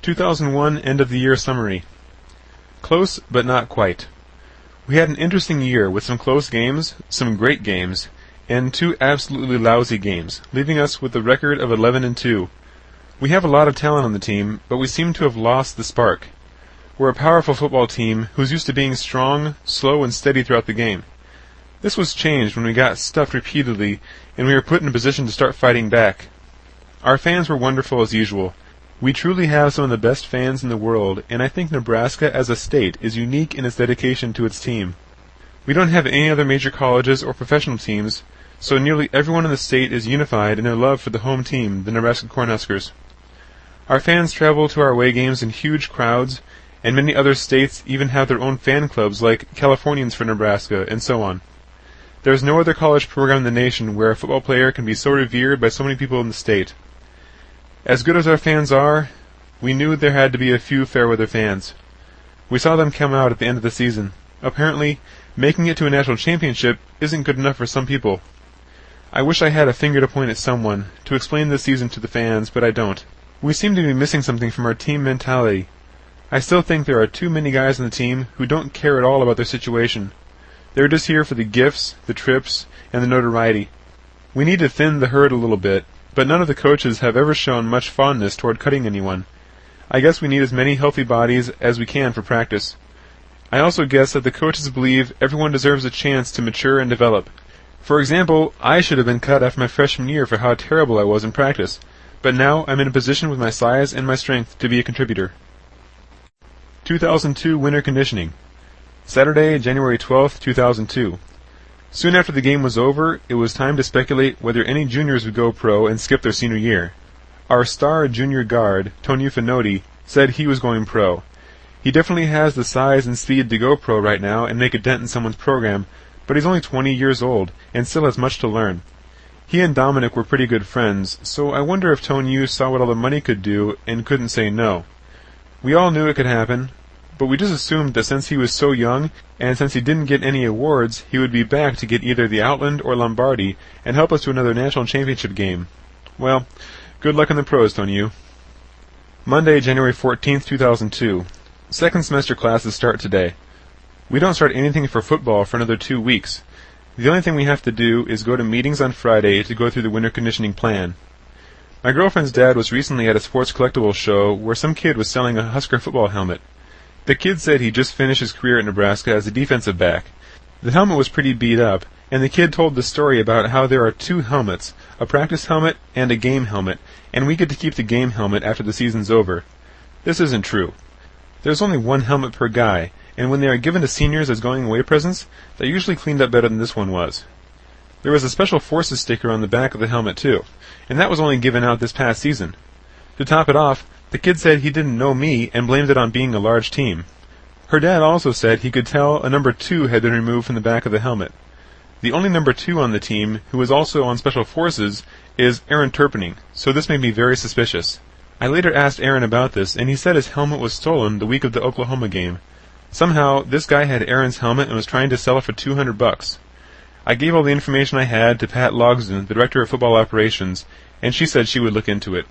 2001 End of the Year Summary. Close, but not quite. We had an interesting year with some close games, some great games, and 2 absolutely lousy games, leaving us with a record of 11-2. We have a lot of talent on the team, but we seem to have lost the spark. We're a powerful football team who's used to being strong, slow, and steady throughout the game. This was changed when we got stuffed repeatedly, and we were put in a position to start fighting back. Our fans were wonderful as usual. We truly have some of the best fans in the world, and I think Nebraska as a state is unique in its dedication to its team. We don't have any other major colleges or professional teams, so nearly everyone in the state is unified in their love for the home team, the Nebraska Cornhuskers. Our fans travel to our away games in huge crowds, and many other states even have their own fan clubs like Californians for Nebraska, and so on. There is no other college program in the nation where a football player can be so revered by so many people in the state. As good as our fans are, we knew there had to be a few fair-weather fans. We saw them come out at the end of the season. Apparently, making it to a national championship isn't good enough for some people. I wish I had a finger to point at someone to explain this season to the fans, but I don't. We seem to be missing something from our team mentality. I still think there are too many guys on the team who don't care at all about their situation. They're just here for the gifts, the trips, and the notoriety. We need to thin the herd a little bit, but none of the coaches have ever shown much fondness toward cutting anyone. I guess we need as many healthy bodies as we can for practice. I also guess that the coaches believe everyone deserves a chance to mature and develop. For example, I should have been cut after my freshman year for how terrible I was in practice, but now I'm in a position with my size and my strength to be a contributor. 2002 Winter Conditioning. Saturday, January 12, 2002. Soon after the game was over, it was time to speculate whether any juniors would go pro and skip their senior year. Our star junior guard, Tony Finotti, said he was going pro. He definitely has the size and speed to go pro right now and make a dent in someone's program, but he's only 20 years old and still has much to learn. He and Dominic were pretty good friends, so I wonder if Tony saw what all the money could do and couldn't say no. We all knew it could happen, but we just assumed that since he was so young, and since he didn't get any awards, he would be back to get either the Outland or Lombardi, and help us to another national championship game. Well, good luck in the pros, Tony. Monday, January 14th, 2002. Second semester classes start today. We don't start anything for football for another 2 weeks. The only thing we have to do is go to meetings on Friday to go through the winter conditioning plan. My girlfriend's dad was recently at a sports collectibles show where some kid was selling a Husker football helmet. The kid said he just finished his career at Nebraska as a defensive back. The helmet was pretty beat up, and the kid told the story about how there are 2 helmets, a practice helmet and a game helmet, and we get to keep the game helmet after the season's over. This isn't true. There's only 1 helmet per guy, and when they are given to seniors as going-away presents, they're usually cleaned up better than this one was. There was a Special Forces sticker on the back of the helmet too, and that was only given out this past season. To top it off, the kid said he didn't know me and blamed it on being a large team. Her dad also said he could tell a number 2 had been removed from the back of the helmet. The only number 2 on the team, who was also on Special Forces, is Aaron Turpening, so this made me very suspicious. I later asked Aaron about this, and he said his helmet was stolen the week of the Oklahoma game. Somehow, this guy had Aaron's helmet and was trying to sell it for $200. I gave all the information I had to Pat Logsdon, the Director of Football Operations, and she said she would look into it.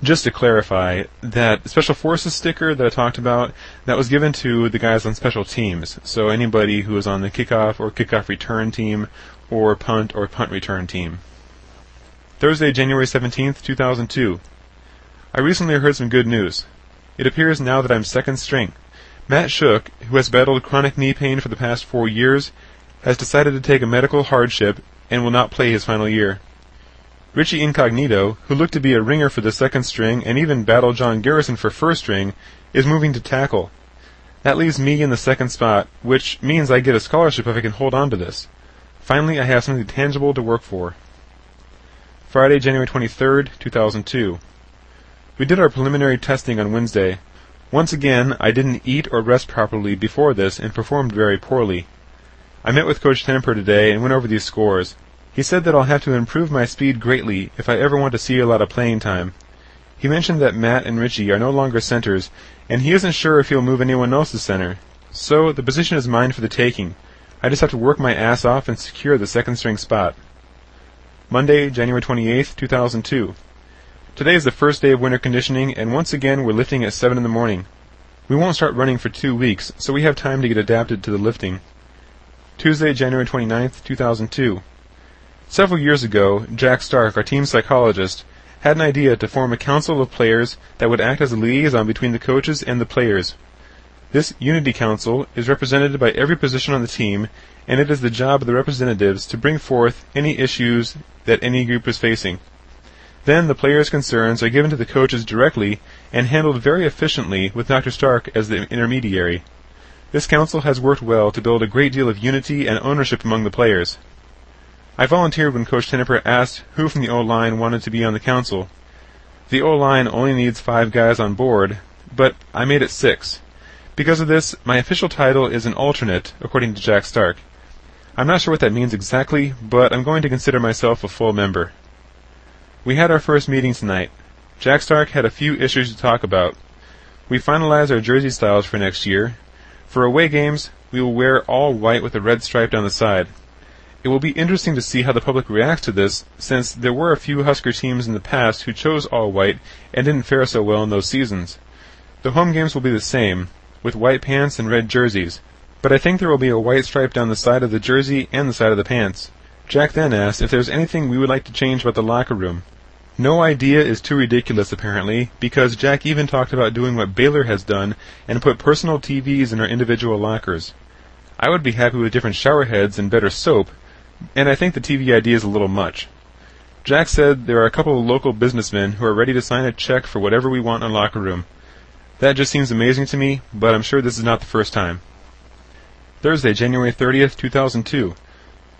Just to clarify, that Special Forces sticker that I talked about, that was given to the guys on special teams, so anybody who was on the kickoff or kickoff return team, or punt return team. Thursday, January 17th, 2002. I recently heard some good news. It appears now that I'm second string. Matt Shook, who has battled chronic knee pain for the past 4 years, has decided to take a medical hardship and will not play his final year. Richie Incognito, who looked to be a ringer for the second string and even battled John Garrison for first string, is moving to tackle. That leaves me in the second spot, which means I get a scholarship if I can hold on to this. Finally, I have something tangible to work for. Friday, January 23rd, 2002. We did our preliminary testing on Wednesday. Once again, I didn't eat or rest properly before this and performed very poorly. I met with Coach Temper today and went over these scores. He said that I'll have to improve my speed greatly if I ever want to see a lot of playing time. He mentioned that Matt and Richie are no longer centers, and he isn't sure if he'll move anyone else to center. So, the position is mine for the taking. I just have to work my ass off and secure the second string spot. Monday, January 28th, 2002. Today is the first day of winter conditioning, and once again we're lifting at 7 in the morning. We won't start running for 2 weeks, so we have time to get adapted to the lifting. Tuesday, January 29th, 2002. Several years ago, Jack Stark, our team psychologist, had an idea to form a council of players that would act as a liaison between the coaches and the players. This Unity Council is represented by every position on the team, and it is the job of the representatives to bring forth any issues that any group is facing. Then the players' concerns are given to the coaches directly and handled very efficiently with Dr. Stark as the intermediary. This council has worked well to build a great deal of unity and ownership among the players. I volunteered when Coach Tenneper asked who from the O-line wanted to be on the council. The O-line only needs 5 guys on board, but I made it 6. Because of this, my official title is an alternate, according to Jack Stark. I'm not sure what that means exactly, but I'm going to consider myself a full member. We had our first meeting tonight. Jack Stark had a few issues to talk about. We finalized our jersey styles for next year. For away games, we will wear all white with a red stripe down the side. It will be interesting to see how the public reacts to this, since there were a few Husker teams in the past who chose all white and didn't fare so well in those seasons. The home games will be the same, with white pants and red jerseys, but I think there will be a white stripe down the side of the jersey and the side of the pants. Jack then asked if there was anything we would like to change about the locker room. No idea is too ridiculous, apparently, because Jack even talked about doing what Baylor has done and put personal TVs in our individual lockers. I would be happy with different shower heads and better soap, and I think the TV idea is a little much. Jack said there are a couple of local businessmen who are ready to sign a check for whatever we want in our locker room. That just seems amazing to me, but I'm sure this is not the first time. Thursday, January 30th, 2002.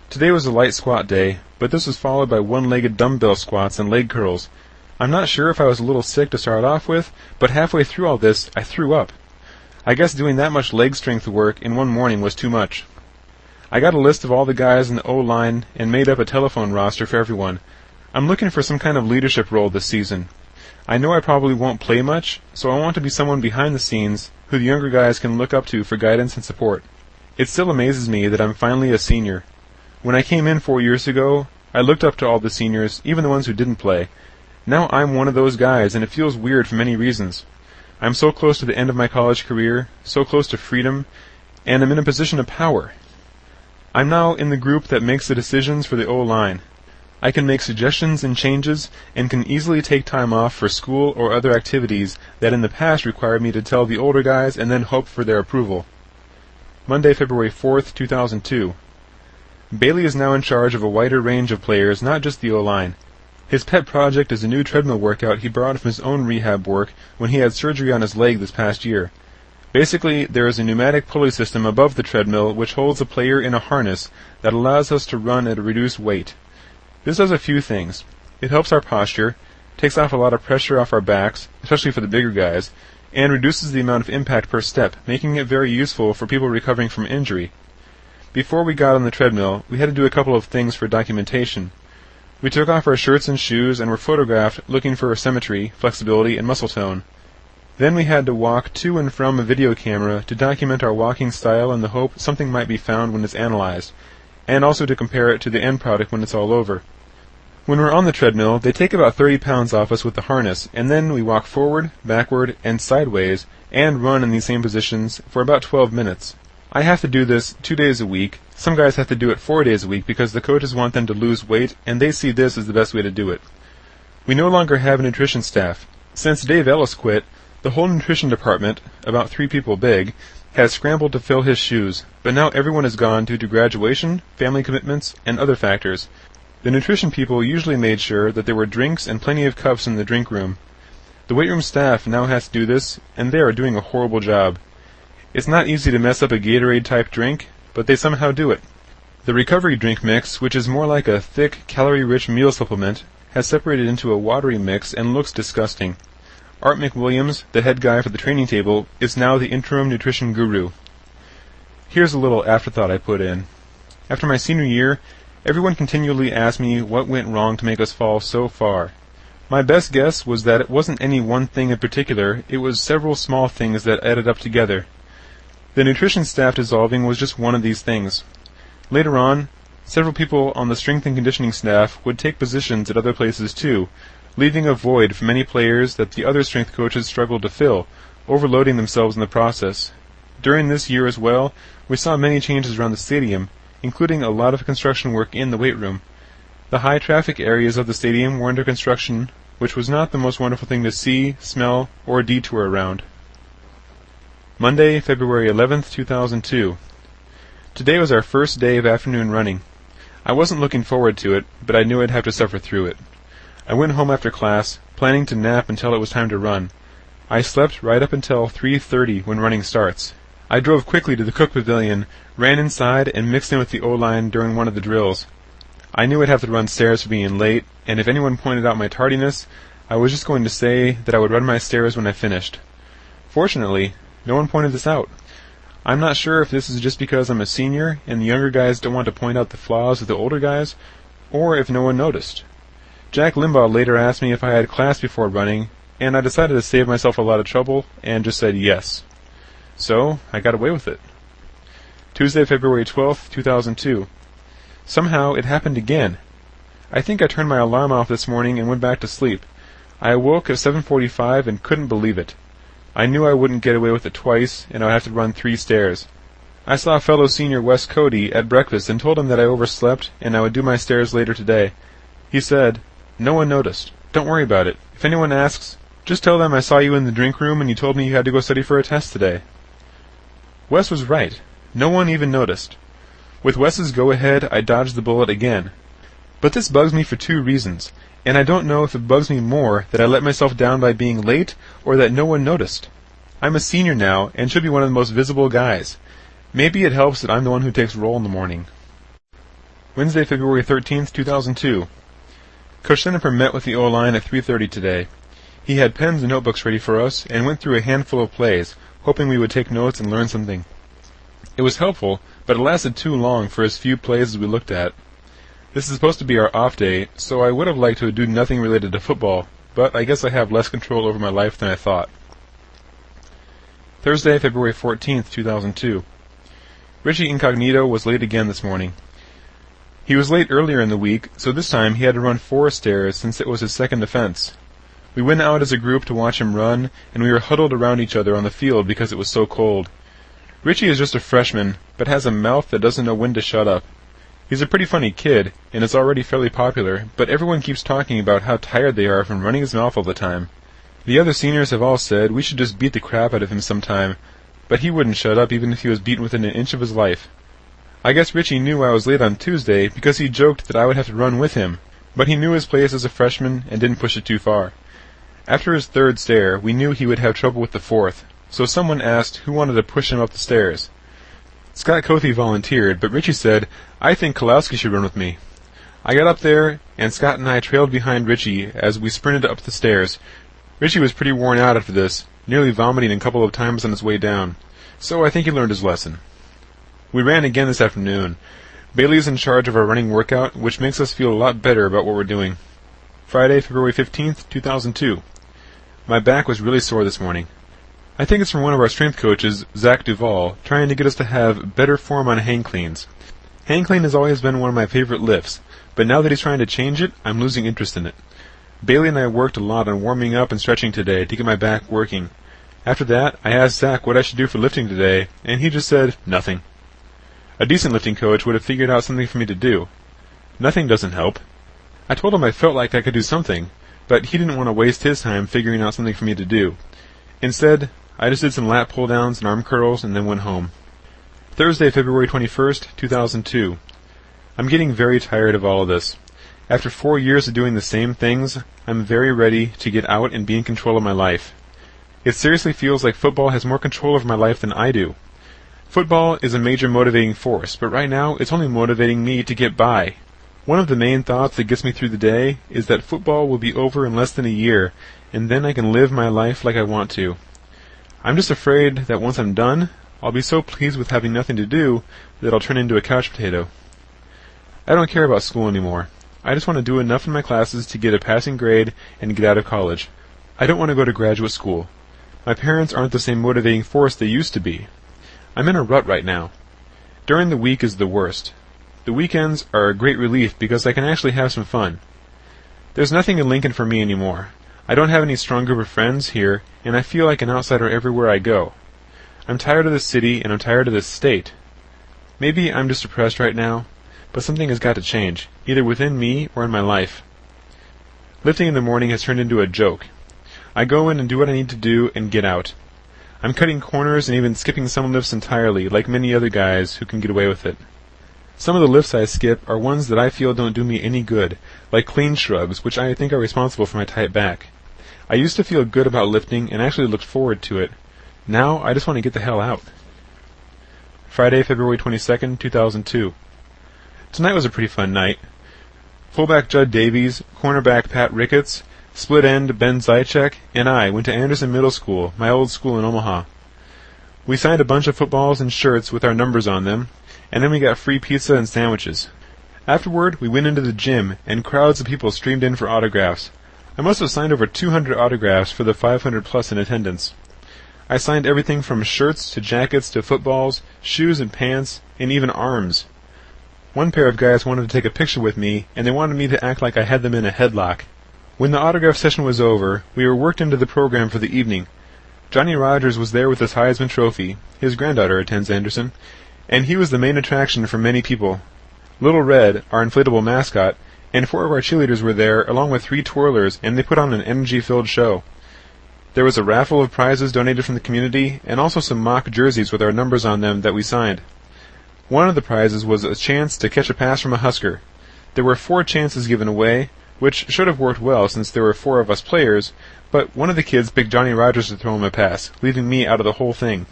Today was a light squat day, but this was followed by one-legged dumbbell squats and leg curls. I'm not sure if I was a little sick to start off with, but halfway through all this, I threw up. I guess doing that much leg strength work in one morning was too much. I got a list of all the guys in the O-line and made up a telephone roster for everyone. I'm looking for some kind of leadership role this season. I know I probably won't play much, so I want to be someone behind the scenes who the younger guys can look up to for guidance and support. It still amazes me that I'm finally a senior. When I came in 4 years ago, I looked up to all the seniors, even the ones who didn't play. Now I'm one of those guys, and it feels weird for many reasons. I'm so close to the end of my college career, so close to freedom, and I'm in a position of power. I'm now in the group that makes the decisions for the O-line. I can make suggestions and changes, and can easily take time off for school or other activities that in the past required me to tell the older guys and then hope for their approval. Monday, February 4th, 2002. Bailey is now in charge of a wider range of players, not just the O-line. His pet project is a new treadmill workout he borrowed from his own rehab work when he had surgery on his leg this past year. Basically, there is a pneumatic pulley system above the treadmill which holds the player in a harness that allows us to run at a reduced weight. This does a few things. It helps our posture, takes off a lot of pressure off our backs, especially for the bigger guys, and reduces the amount of impact per step, making it very useful for people recovering from injury. Before we got on the treadmill, we had to do a couple of things for documentation. We took off our shirts and shoes and were photographed looking for symmetry, flexibility, and muscle tone. Then we had to walk to and from a video camera to document our walking style in the hope something might be found when it's analyzed, and also to compare it to the end product when it's all over. When we're on the treadmill, they take about 30 pounds off us with the harness, and then we walk forward, backward, and sideways, and run in these same positions for about 12 minutes. I have to do this 2 days a week. Some guys have to do it 4 days a week because the coaches want them to lose weight, and they see this as the best way to do it. We no longer have a nutrition staff. Since Dave Ellis quit, the whole nutrition department, about 3 people big, has scrambled to fill his shoes, but now everyone is gone due to graduation, family commitments, and other factors. The nutrition people usually made sure that there were drinks and plenty of cups in the drink room. The weight room staff now has to do this, and they are doing a horrible job. It's not easy to mess up a Gatorade-type drink, but they somehow do it. The recovery drink mix, which is more like a thick, calorie-rich meal supplement, has separated into a watery mix and looks disgusting. Art McWilliams, the head guy for the training table, is now the interim nutrition guru. Here's a little afterthought I put in. After my senior year, everyone continually asked me what went wrong to make us fall so far. My best guess was that it wasn't any one thing in particular, it was several small things that added up together. The nutrition staff dissolving was just one of these things. Later on, several people on the strength and conditioning staff would take positions at other places too, leaving a void for many players that the other strength coaches struggled to fill, overloading themselves in the process. During this year as well, we saw many changes around the stadium, including a lot of construction work in the weight room. The high traffic areas of the stadium were under construction, which was not the most wonderful thing to see, smell, or detour around. Monday, February 11th, 2002. Today was our first day of afternoon running. I wasn't looking forward to it, but I knew I'd have to suffer through it. I went home after class, planning to nap until it was time to run. I slept right up until 3:30 when running starts. I drove quickly to the Cook Pavilion, ran inside, and mixed in with the O-line during one of the drills. I knew I'd have to run stairs for being late, and if anyone pointed out my tardiness, I was just going to say that I would run my stairs when I finished. Fortunately, no one pointed this out. I'm not sure if this is just because I'm a senior and the younger guys don't want to point out the flaws of the older guys, or if no one noticed. Jack Limbaugh later asked me if I had class before running, and I decided to save myself a lot of trouble and just said yes. So, I got away with it. Tuesday, February 12th, 2002. Somehow, it happened again. I think I turned my alarm off this morning and went back to sleep. I awoke at 7:45 and couldn't believe it. I knew I wouldn't get away with it twice, and I'd have to run 3 stairs. I saw fellow senior Wes Cody at breakfast and told him that I overslept and I would do my stairs later today. He said, "No one noticed. Don't worry about it. If anyone asks, just tell them I saw you in the drink room and you told me you had to go study for a test today." Wes was right. No one even noticed. With Wes's go-ahead, I dodged the bullet again. But this bugs me for 2 reasons, and I don't know if it bugs me more that I let myself down by being late or that no one noticed. I'm a senior now and should be one of the most visible guys. Maybe it helps that I'm the one who takes roll in the morning. Wednesday, February 13th, 2002. Coach Senefer met with the O-line at 3:30 today. He had pens and notebooks ready for us and went through a handful of plays, hoping we would take notes and learn something. It was helpful, but it lasted too long for as few plays as we looked at. This is supposed to be our off day, so I would have liked to do nothing related to football, but I guess I have less control over my life than I thought. Thursday, February 14th, 2002. Richie Incognito was late again this morning. He was late earlier in the week, so this time he had to run 4 stairs since it was his second offense. We went out as a group to watch him run, and we were huddled around each other on the field because it was so cold. Richie is just a freshman, but has a mouth that doesn't know when to shut up. He's a pretty funny kid, and is already fairly popular, but everyone keeps talking about how tired they are from running his mouth all the time. The other seniors have all said we should just beat the crap out of him sometime, but he wouldn't shut up even if he was beaten within an inch of his life. I guess Richie knew I was late on Tuesday because he joked that I would have to run with him, but he knew his place as a freshman and didn't push it too far. After his 3rd stair, we knew he would have trouble with the 4th, so someone asked who wanted to push him up the stairs. Scott Cothy volunteered, but Richie said, "I think Kolowski should run with me." I got up there, and Scott and I trailed behind Richie as we sprinted up the stairs. Richie was pretty worn out after this, nearly vomiting a couple of times on his way down, so I think he learned his lesson. We ran again this afternoon. Bailey's in charge of our running workout, which makes us feel a lot better about what we're doing. Friday, February 15th, 2002. My back was really sore this morning. I think it's from one of our strength coaches, Zach Duvall, trying to get us to have better form on hang cleans. Hang clean has always been one of my favorite lifts, but now that he's trying to change it, I'm losing interest in it. Bailey and I worked a lot on warming up and stretching today to get my back working. After that, I asked Zach what I should do for lifting today, and he just said, nothing. A decent lifting coach would have figured out something for me to do. Nothing doesn't help. I told him I felt like I could do something, but he didn't want to waste his time figuring out something for me to do. Instead, I just did some lat pull-downs and arm curls and then went home. Thursday, February 21st, 2002. I'm getting very tired of all of this. After 4 years of doing the same things, I'm very ready to get out and be in control of my life. It seriously feels like football has more control over my life than I do. Football is a major motivating force, but right now it's only motivating me to get by. One of the main thoughts that gets me through the day is that football will be over in less than a year, and then I can live my life like I want to. I'm just afraid that once I'm done, I'll be so pleased with having nothing to do that I'll turn into a couch potato. I don't care about school anymore. I just want to do enough in my classes to get a passing grade and get out of college. I don't want to go to graduate school. My parents aren't the same motivating force they used to be. I'm in a rut right now. During the week is the worst. The weekends are a great relief because I can actually have some fun. There's nothing in Lincoln for me anymore. I don't have any strong group of friends here, and I feel like an outsider everywhere I go. I'm tired of this city, and I'm tired of this state. Maybe I'm just depressed right now, but something has got to change, either within me or in my life. Lifting in the morning has turned into a joke. I go in and do what I need to do and get out. I'm cutting corners and even skipping some lifts entirely, like many other guys who can get away with it. Some of the lifts I skip are ones that I feel don't do me any good, like clean shrugs, which I think are responsible for my tight back. I used to feel good about lifting and actually looked forward to it. Now I just want to get the hell out. Friday, February 22nd, 2002. Tonight was a pretty fun night. Fullback Judd Davies, cornerback Pat Ricketts, split end Ben Zychek, and I went to Anderson Middle School, my old school in Omaha. We signed a bunch of footballs and shirts with our numbers on them, and then we got free pizza and sandwiches. Afterward, we went into the gym, and crowds of people streamed in for autographs. I must have signed over 200 autographs for the 500 plus in attendance. I signed everything from shirts to jackets to footballs, shoes and pants, and even arms. One pair of guys wanted to take a picture with me, and they wanted me to act like I had them in a headlock. When the autograph session was over, we were worked into the program for the evening. Johnny Rogers was there with his Heisman Trophy. His granddaughter attends Anderson, and he was the main attraction for many people. Little Red, our inflatable mascot, and 4 of our cheerleaders were there, along with 3 twirlers, and they put on an energy-filled show. There was a raffle of prizes donated from the community, and also some mock jerseys with our numbers on them that we signed. One of the prizes was a chance to catch a pass from a Husker. There were 4 chances given away, which should have worked well since there were 4 of us players, but one of the kids picked Johnny Rogers to throw him a pass, leaving me out of the whole thing.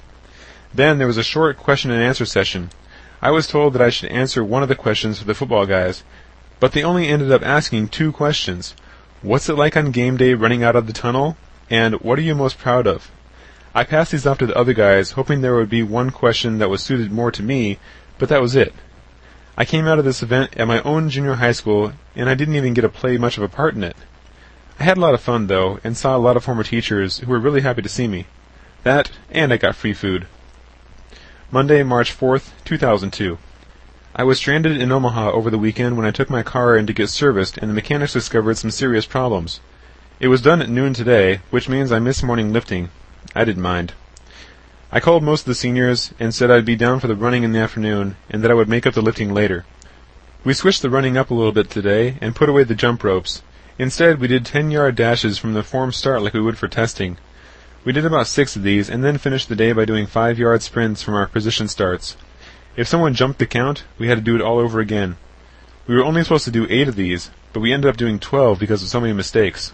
Then there was a short question-and-answer session. I was told that I should answer one of the questions for the football guys, but they only ended up asking 2 questions. What's it like on game day running out of the tunnel? And what are you most proud of? I passed these off to the other guys, hoping there would be one question that was suited more to me, but that was it. I came out of this event at my own junior high school, and I didn't even get to play much of a part in it. I had a lot of fun, though, and saw a lot of former teachers who were really happy to see me. That, and I got free food. Monday, March 4th, 2002. I was stranded in Omaha over the weekend when I took my car in to get serviced, and the mechanics discovered some serious problems. It was done at noon today, which means I missed morning lifting. I didn't mind. I called most of the seniors and said I'd be down for the running in the afternoon, and that I would make up the lifting later. We switched the running up a little bit today, and put away the jump ropes. Instead, we did 10-yard dashes from the form start like we would for testing. We did about 6 of these, and then finished the day by doing 5-yard sprints from our position starts. If someone jumped the count, we had to do it all over again. We were only supposed to do 8 of these, but we ended up doing 12 because of so many mistakes.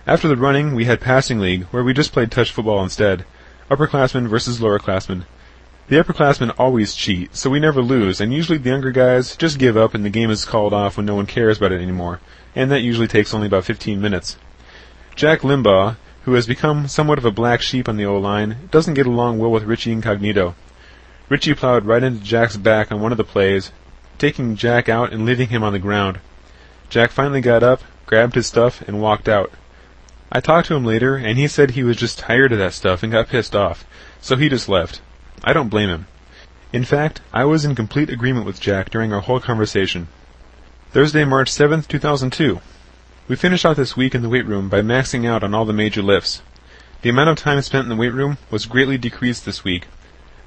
After the running, we had passing league, where we just played touch football instead. Upperclassmen versus lowerclassmen. The upperclassmen always cheat, so we never lose, and usually the younger guys just give up and the game is called off when no one cares about it anymore, and that usually takes only about 15 minutes. Jack Limbaugh, who has become somewhat of a black sheep on the O-line, doesn't get along well with Richie Incognito. Richie plowed right into Jack's back on one of the plays, taking Jack out and leaving him on the ground. Jack finally got up, grabbed his stuff, and walked out. I talked to him later, and he said he was just tired of that stuff and got pissed off, so he just left. I don't blame him. In fact, I was in complete agreement with Jack during our whole conversation. Thursday, March 7th, 2002. We finished out this week in the weight room by maxing out on all the major lifts. The amount of time spent in the weight room was greatly decreased this week.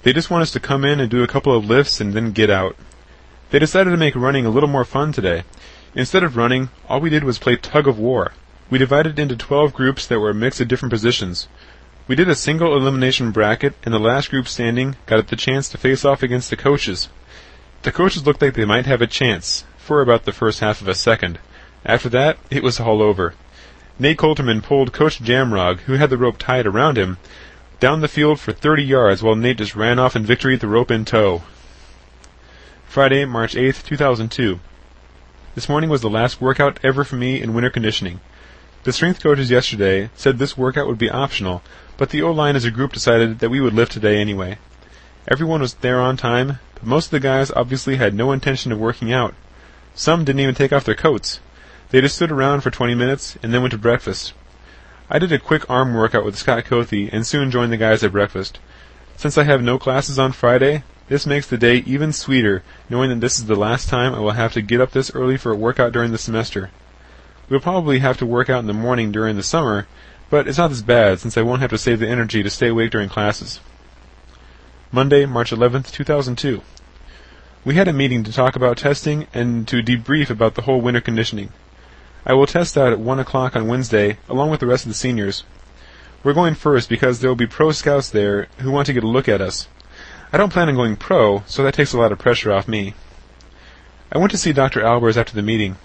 They just want us to come in and do a couple of lifts and then get out. They decided to make running a little more fun today. Instead of running, all we did was play tug of war. We divided into 12 groups that were a mix of different positions. We did a single elimination bracket, and the last group standing got the chance to face off against the coaches. The coaches looked like they might have a chance, for about the first half of a second. After that, it was all over. Nate Coulterman pulled Coach Jamrog, who had the rope tied around him, down the field for 30 yards while Nate just ran off in victory with the rope in tow. Friday, March 8th, 2002. This morning was the last workout ever for me in winter conditioning. The strength coaches yesterday said this workout would be optional, but the O-line as a group decided that we would lift today anyway. Everyone was there on time, but most of the guys obviously had no intention of working out. Some didn't even take off their coats. They just stood around for 20 minutes and then went to breakfast. I did a quick arm workout with Scott Cothe and soon joined the guys at breakfast. Since I have no classes on Friday, this makes the day even sweeter, knowing that this is the last time I will have to get up this early for a workout during the semester. We'll probably have to work out in the morning during the summer, but it's not as bad since I won't have to save the energy to stay awake during classes. Monday, March 11th, 2002. We had a meeting to talk about testing and to debrief about the whole winter conditioning. I will test out at 1 o'clock on Wednesday, along with the rest of the seniors. We're going first because there will be pro scouts there who want to get a look at us. I don't plan on going pro, so that takes a lot of pressure off me. I went to see Dr. Albers after the meeting.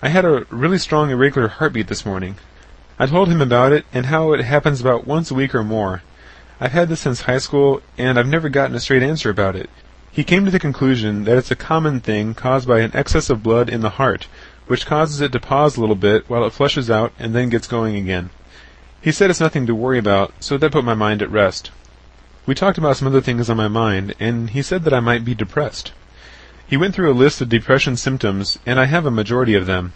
I had a really strong irregular heartbeat this morning. I told him about it and how it happens about once a week or more. I've had this since high school, and I've never gotten a straight answer about it. He came to the conclusion that it's a common thing caused by an excess of blood in the heart, which causes it to pause a little bit while it flushes out and then gets going again. He said it's nothing to worry about, so that put my mind at rest. We talked about some other things on my mind, and he said that I might be depressed. He went through a list of depression symptoms, and I have a majority of them.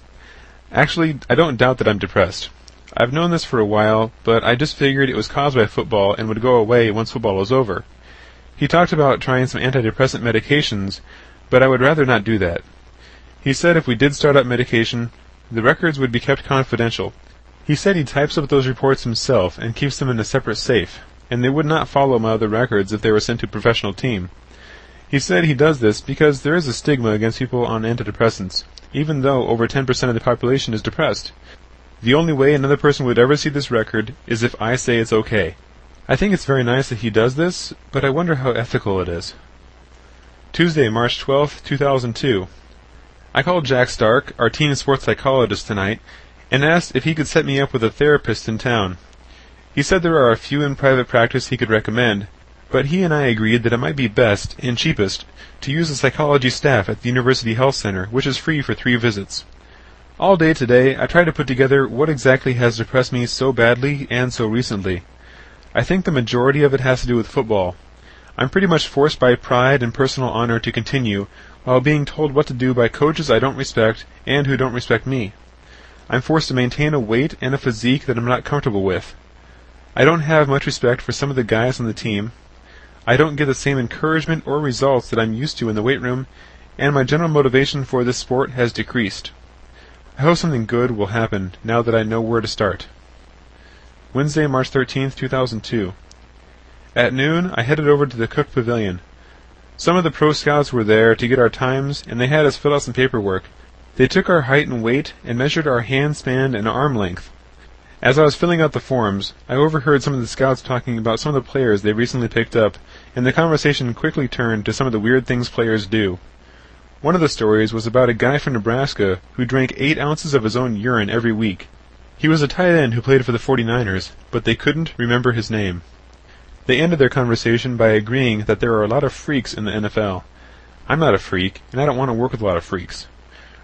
Actually, I don't doubt that I'm depressed. I've known this for a while, but I just figured it was caused by football and would go away once football was over. He talked about trying some antidepressant medications, but I would rather not do that. He said if we did start up medication, the records would be kept confidential. He said he types up those reports himself and keeps them in a separate safe, and they would not follow my other records if they were sent to a professional team. He said he does this because there is a stigma against people on antidepressants, even though over 10% of the population is depressed. The only way another person would ever see this record is if I say it's okay. I think it's very nice that he does this, but I wonder how ethical it is. Tuesday, March 12th, 2002. I called Jack Stark, our teen sports psychologist, tonight, and asked if he could set me up with a therapist in town. He said there are a few in private practice he could recommend, but he and I agreed that it might be best, and cheapest, to use the psychology staff at the University Health Center, which is free for 3 visits. All day today, I tried to put together what exactly has depressed me so badly and so recently. I think the majority of it has to do with football. I'm pretty much forced by pride and personal honor to continue, while being told what to do by coaches I don't respect and who don't respect me. I'm forced to maintain a weight and a physique that I'm not comfortable with. I don't have much respect for some of the guys on the team. I don't get the same encouragement or results that I'm used to in the weight room, and my general motivation for this sport has decreased. I hope something good will happen now that I know where to start. Wednesday, March 13th, 2002. At noon, I headed over to the Cook Pavilion. Some of the pro scouts were there to get our times, and they had us fill out some paperwork. They took our height and weight and measured our hand span and arm length. As I was filling out the forms, I overheard some of the scouts talking about some of the players they recently picked up, and the conversation quickly turned to some of the weird things players do. One of the stories was about a guy from Nebraska who drank 8 ounces of his own urine every week. He was a tight end who played for the 49ers, but they couldn't remember his name. They ended their conversation by agreeing that there are a lot of freaks in the NFL. I'm not a freak, and I don't want to work with a lot of freaks.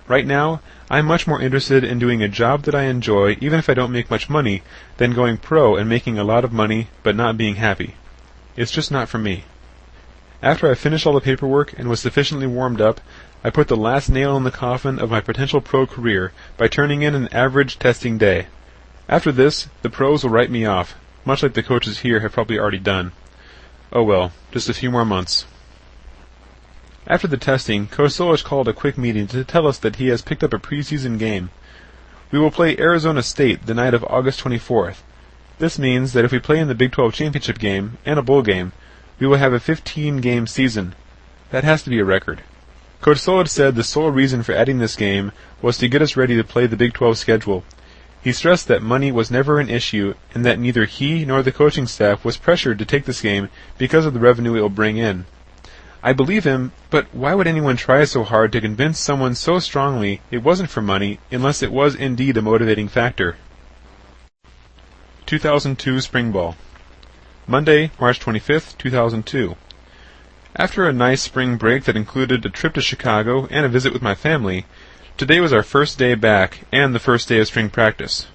Right now, I'm much more interested in doing a job that I enjoy, even if I don't make much money, than going pro and making a lot of money, but not being happy. It's just not for me. After I finished all the paperwork and was sufficiently warmed up, I put the last nail in the coffin of my potential pro career by turning in an average testing day. After this, the pros will write me off, much like the coaches here have probably already done. Oh well, just a few more months. After the testing, Coach Solich called a quick meeting to tell us that he has picked up a preseason game. We will play Arizona State the night of August 24th. This means that if we play in the Big 12 championship game and a bowl game, we will have a 15-game season. That has to be a record. Coach Solich said the sole reason for adding this game was to get us ready to play the Big 12 schedule. He stressed that money was never an issue and that neither he nor the coaching staff was pressured to take this game because of the revenue it will bring in. I believe him, but why would anyone try so hard to convince someone so strongly it wasn't for money unless it was indeed a motivating factor? 2002 Spring Ball. Monday, March 25th, 2002. After a nice spring break that included a trip to Chicago and a visit with my family, today was our first day back and the first day of spring practice.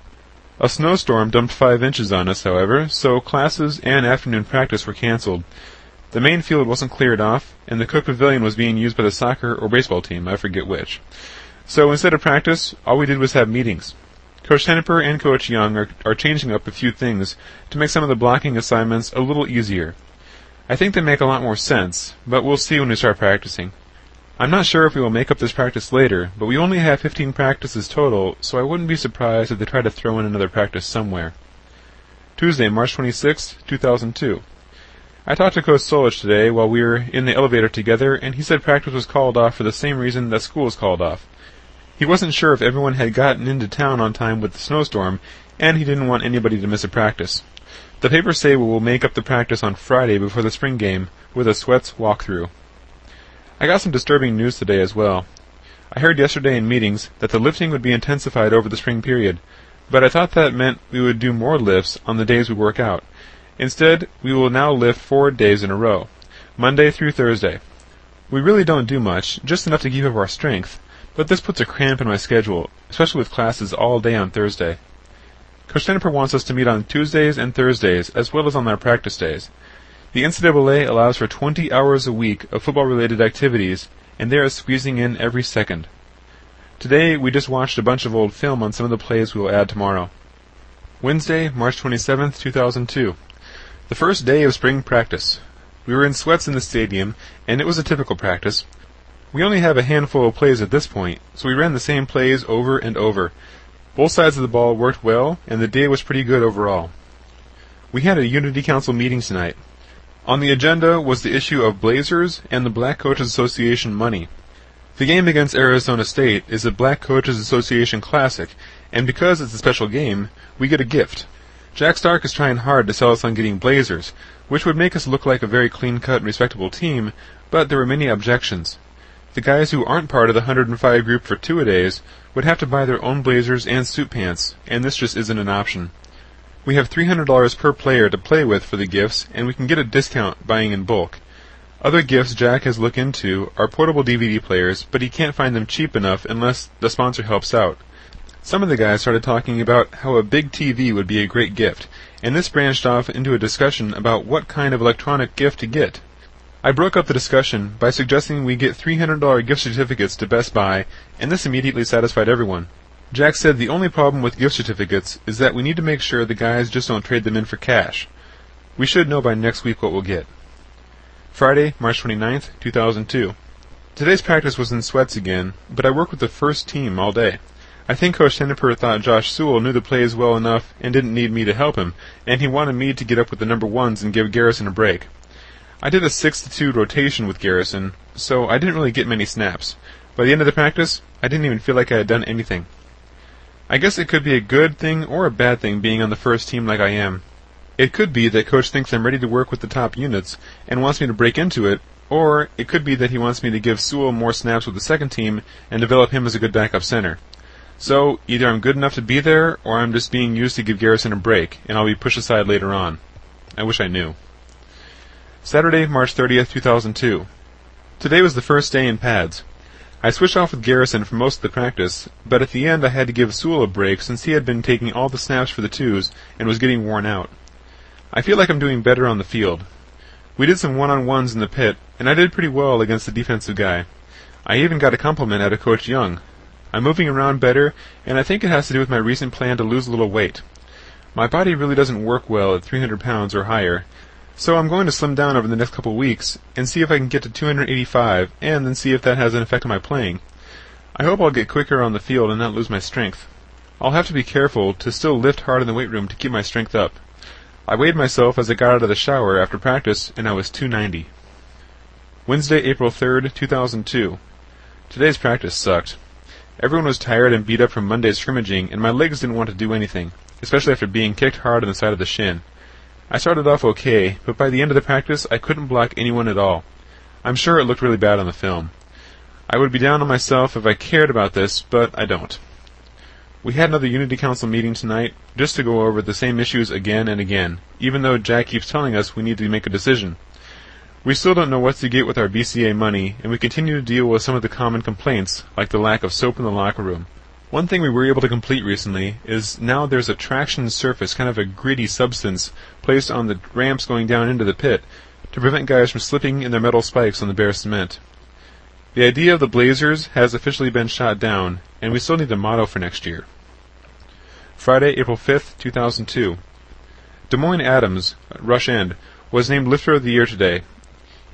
A snowstorm dumped 5 inches on us, however, so classes and afternoon practice were canceled. The main field wasn't cleared off, and the Cook Pavilion was being used by the soccer or baseball team, I forget which. So instead of practice, all we did was have meetings. Coach Tenniper and Coach Young are changing up a few things to make some of the blocking assignments a little easier. I think they make a lot more sense, but we'll see when we start practicing. I'm not sure if we will make up this practice later, but we only have 15 practices total, so I wouldn't be surprised if they try to throw in another practice somewhere. Tuesday, March 26, 2002. I talked to Coach Solich today while we were in the elevator together, and he said practice was called off for the same reason that school was called off. He wasn't sure if everyone had gotten into town on time with the snowstorm, and he didn't want anybody to miss a practice. The papers say we will make up the practice on Friday before the spring game, with a sweats walkthrough. I got some disturbing news today as well. I heard yesterday in meetings that the lifting would be intensified over the spring period, but I thought that meant we would do more lifts on the days we work out. Instead, we will now lift 4 days in a row, Monday through Thursday. We really don't do much, just enough to keep up our strength, but this puts a cramp in my schedule, especially with classes all day on Thursday. Coach Jennifer wants us to meet on Tuesdays and Thursdays, as well as on our practice days. The NCAA allows for 20 hours a week of football-related activities, and they are squeezing in every second. Today, we just watched a bunch of old film on some of the plays we will add tomorrow. Wednesday, March 27, 2002. The first day of spring practice. We were in sweats in the stadium, and it was a typical practice. We only have a handful of plays at this point, so we ran the same plays over and over. Both sides of the ball worked well, and the day was pretty good overall. We had a Unity Council meeting tonight. On the agenda was the issue of Blazers and the Black Coaches Association money. The game against Arizona State is a Black Coaches Association Classic, and because it's a special game, we get a gift. Jack Stark is trying hard to sell us on getting Blazers, which would make us look like a very clean-cut and respectable team, but there were many objections. The guys who aren't part of the 105 group for two-a-days would have to buy their own blazers and suit pants, and this just isn't an option. We have $300 per player to play with for the gifts, and we can get a discount buying in bulk. Other gifts Jack has looked into are portable DVD players, but he can't find them cheap enough unless the sponsor helps out. Some of the guys started talking about how a big TV would be a great gift, and this branched off into a discussion about what kind of electronic gift to get. I broke up the discussion by suggesting we get $300 gift certificates to Best Buy, and this immediately satisfied everyone. Jack said the only problem with gift certificates is that we need to make sure the guys just don't trade them in for cash. We should know by next week what we'll get. Friday, March 29th, 2002. Today's practice was in sweats again, but I worked with the first team all day. I think Coach Jennifer thought Josh Sewell knew the plays well enough and didn't need me to help him, and he wanted me to get up with the number ones and give Garrison a break. I did a 6-2 rotation with Garrison, so I didn't really get many snaps. By the end of the practice, I didn't even feel like I had done anything. I guess it could be a good thing or a bad thing being on the first team like I am. It could be that Coach thinks I'm ready to work with the top units and wants me to break into it, or it could be that he wants me to give Sewell more snaps with the second team and develop him as a good backup center. So, either I'm good enough to be there, or I'm just being used to give Garrison a break, and I'll be pushed aside later on. I wish I knew. Saturday, March 30th, 2002. Today was the first day in pads. I switched off with Garrison for most of the practice, but at the end I had to give Sewell a break since he had been taking all the snaps for the twos and was getting worn out. I feel like I'm doing better on the field. We did some one-on-ones in the pit, and I did pretty well against the defensive guy. I even got a compliment out of Coach Young. I'm moving around better, and I think it has to do with my recent plan to lose a little weight. My body really doesn't work well at 300 pounds or higher, so I'm going to slim down over the next couple weeks and see if I can get to 285 and then see if that has an effect on my playing. I hope I'll get quicker on the field and not lose my strength. I'll have to be careful to still lift hard in the weight room to keep my strength up. I weighed myself as I got out of the shower after practice and I was 290. Wednesday, April 3rd, 2002. Today's practice sucked. Everyone was tired and beat up from Monday's scrimmaging and my legs didn't want to do anything, especially after being kicked hard on the side of the shin. I started off okay, but by the end of the practice, I couldn't block anyone at all. I'm sure it looked really bad on the film. I would be down on myself if I cared about this, but I don't. We had another Unity Council meeting tonight, just to go over the same issues again and again, even though Jack keeps telling us we need to make a decision. We still don't know what to get with our BCA money, and we continue to deal with some of the common complaints, like the lack of soap in the locker room. One thing we were able to complete recently is now there's a traction surface, kind of a gritty substance, placed on the ramps going down into the pit to prevent guys from slipping in their metal spikes on the bare cement. The idea of the Blazers has officially been shot down, and we still need a motto for next year. Friday, April 5th, 2002. Des Moines Adams, Rush End, was named Lifter of the Year today.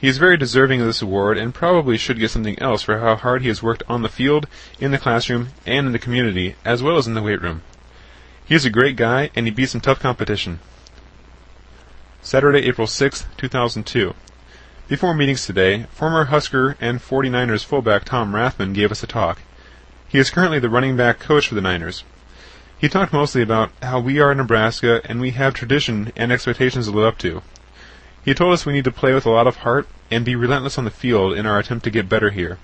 He is very deserving of this award and probably should get something else for how hard he has worked on the field, in the classroom, and in the community, as well as in the weight room. He is a great guy, and he beat some tough competition. Saturday, April 6, 2002. Before meetings today, former Husker and 49ers fullback Tom Rathman gave us a talk. He is currently the running back coach for the Niners. He talked mostly about how we are in Nebraska and we have tradition and expectations to live up to. He told us we need to play with a lot of heart and be relentless on the field in our attempt to get better here.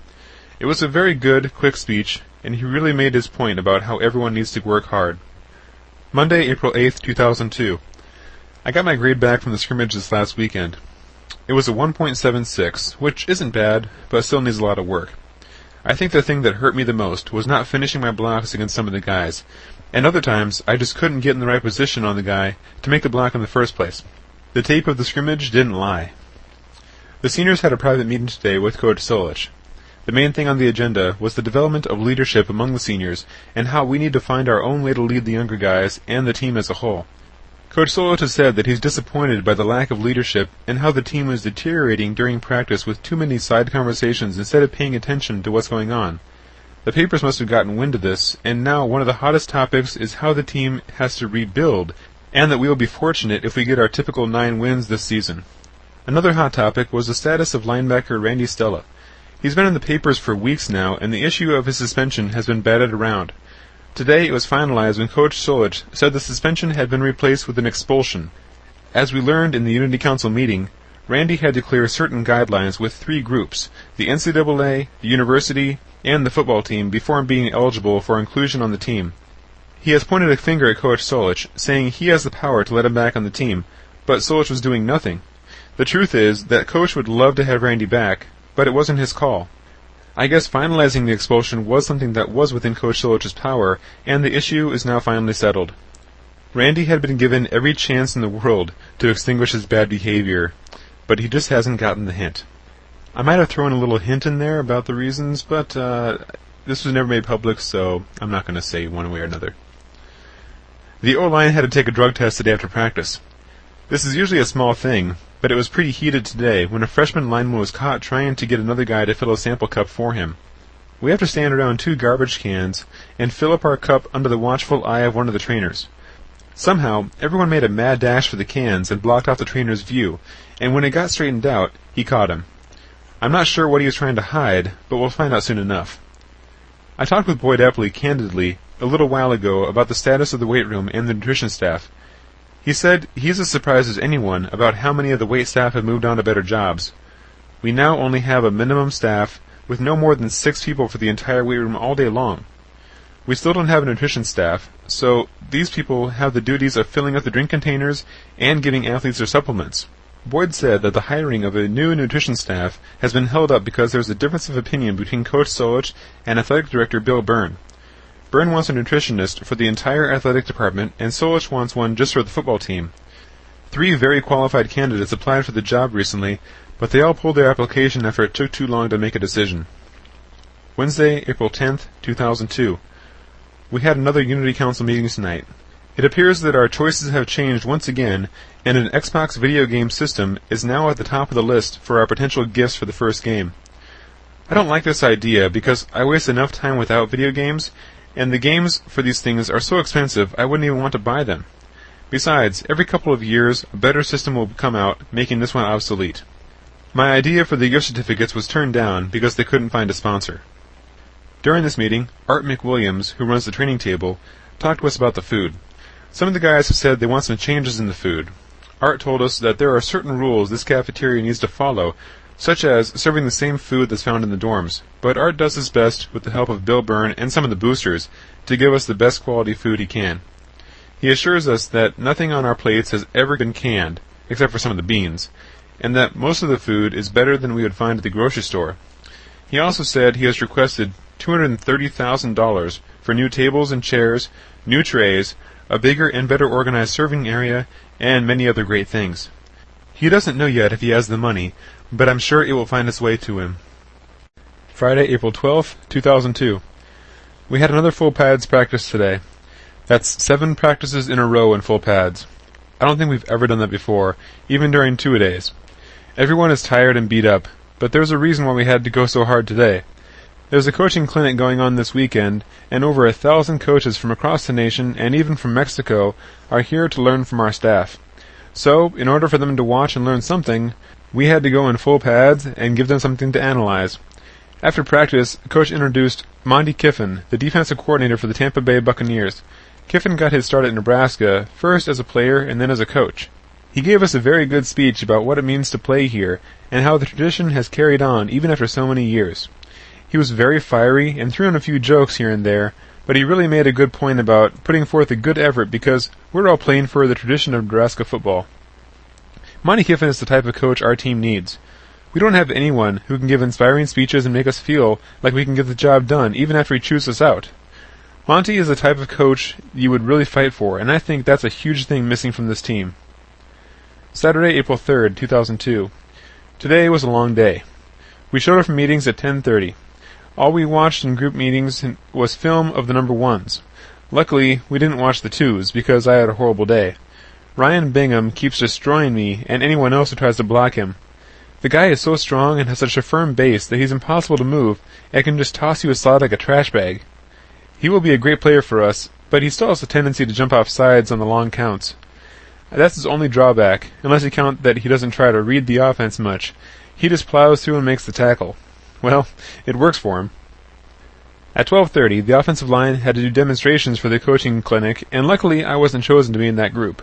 It was a very good, quick speech, and he really made his point about how everyone needs to work hard. Monday, April 8, 2002. I got my grade back from the scrimmage this last weekend. It was a 1.76, which isn't bad, but still needs a lot of work. I think the thing that hurt me the most was not finishing my blocks against some of the guys, and other times I just couldn't get in the right position on the guy to make the block in the first place. The tape of the scrimmage didn't lie. The seniors had a private meeting today with Coach Solich. The main thing on the agenda was the development of leadership among the seniors and how we need to find our own way to lead the younger guys and the team as a whole. Coach Solich has said that he's disappointed by the lack of leadership and how the team was deteriorating during practice with too many side conversations instead of paying attention to what's going on. The papers must have gotten wind of this, and now one of the hottest topics is how the team has to rebuild, and that we will be fortunate if we get our typical 9 wins this season. Another hot topic was the status of linebacker Randy Stella. He's been in the papers for weeks now, and the issue of his suspension has been batted around. Today it was finalized when Coach Solich said the suspension had been replaced with an expulsion. As we learned in the Unity Council meeting, Randy had to clear certain guidelines with 3 groups, the NCAA, the university, and the football team, before being eligible for inclusion on the team. He has pointed a finger at Coach Solich, saying he has the power to let him back on the team, but Solich was doing nothing. The truth is that Coach would love to have Randy back, but it wasn't his call. I guess finalizing the expulsion was something that was within Coach Solich's power, and the issue is now finally settled. Randy had been given every chance in the world to extinguish his bad behavior, but he just hasn't gotten the hint. I might have thrown a little hint in there about the reasons, but this was never made public, so I'm not going to say one way or another. The O-line had to take a drug test today after practice. This is usually a small thing, but it was pretty heated today when a freshman lineman was caught trying to get another guy to fill a sample cup for him. We have to stand around 2 garbage cans and fill up our cup under the watchful eye of one of the trainers. Somehow, everyone made a mad dash for the cans and blocked off the trainer's view, and when it got straightened out, he caught him. I'm not sure what he was trying to hide, but we'll find out soon enough. I talked with Boyd Epley candidly a little while ago about the status of the weight room and the nutrition staff. He said he's as surprised as anyone about how many of the wait staff have moved on to better jobs. We now only have a minimum staff with no more than 6 people for the entire weight room all day long. We still don't have a nutrition staff, so these people have the duties of filling up the drink containers and giving athletes their supplements. Boyd said that the hiring of a new nutrition staff has been held up because there's a difference of opinion between Coach Solich and Athletic Director Bill Byrne. Byrne wants a nutritionist for the entire athletic department, and Solich wants one just for the football team. 3 very qualified candidates applied for the job recently, but they all pulled their application after it took too long to make a decision. Wednesday, April 10th, 2002. We had another Unity Council meeting tonight. It appears that our choices have changed once again, and an Xbox video game system is now at the top of the list for our potential gifts for the first game. I don't like this idea because I waste enough time without video games, and the games for these things are so expensive I wouldn't even want to buy them. Besides, every couple of years a better system will come out, making this one obsolete. My idea for the gift certificates was turned down because they couldn't find a sponsor. During this meeting, Art McWilliams, who runs the training table, talked to us about the food. Some of the guys have said they want some changes in the food. Art told us that there are certain rules this cafeteria needs to follow, such as serving the same food that's found in the dorms, but Art does his best, with the help of Bill Byrne and some of the boosters, to give us the best quality food he can. He assures us that nothing on our plates has ever been canned, except for some of the beans, and that most of the food is better than we would find at the grocery store. He also said he has requested $230,000 for new tables and chairs, new trays, a bigger and better organized serving area, and many other great things. He doesn't know yet if he has the money, but I'm sure it will find its way to him. Friday, April 12th, 2002. We had another full pads practice today. That's 7 practices in a row in full pads. I don't think we've ever done that before, even during two-a-days. Everyone is tired and beat up, but there's a reason why we had to go so hard today. There's a coaching clinic going on this weekend, and over 1,000 coaches from across the nation and even from Mexico are here to learn from our staff. So, in order for them to watch and learn something, we had to go in full pads and give them something to analyze. After practice, Coach introduced Monty Kiffin, the defensive coordinator for the Tampa Bay Buccaneers. Kiffin got his start at Nebraska, first as a player and then as a coach. He gave us a very good speech about what it means to play here, and how the tradition has carried on even after so many years. He was very fiery and threw in a few jokes here and there, but he really made a good point about putting forth a good effort because we're all playing for the tradition of Nebraska football. Monty Kiffin is the type of coach our team needs. We don't have anyone who can give inspiring speeches and make us feel like we can get the job done even after he chews us out. Monty is the type of coach you would really fight for, and I think that's a huge thing missing from this team. Saturday, April 3rd, 2002. Today was a long day. We showed up for meetings at 10:30. All we watched in group meetings was film of the number ones. Luckily, we didn't watch the twos, because I had a horrible day. Ryan Bingham keeps destroying me and anyone else who tries to block him. The guy is so strong and has such a firm base that he's impossible to move and can just toss you aside like a trash bag. He will be a great player for us, but he still has a tendency to jump off sides on the long counts. That's his only drawback, unless you count that he doesn't try to read the offense much. He just plows through and makes the tackle. Well, it works for him. At 12:30, the offensive line had to do demonstrations for the coaching clinic, and luckily I wasn't chosen to be in that group.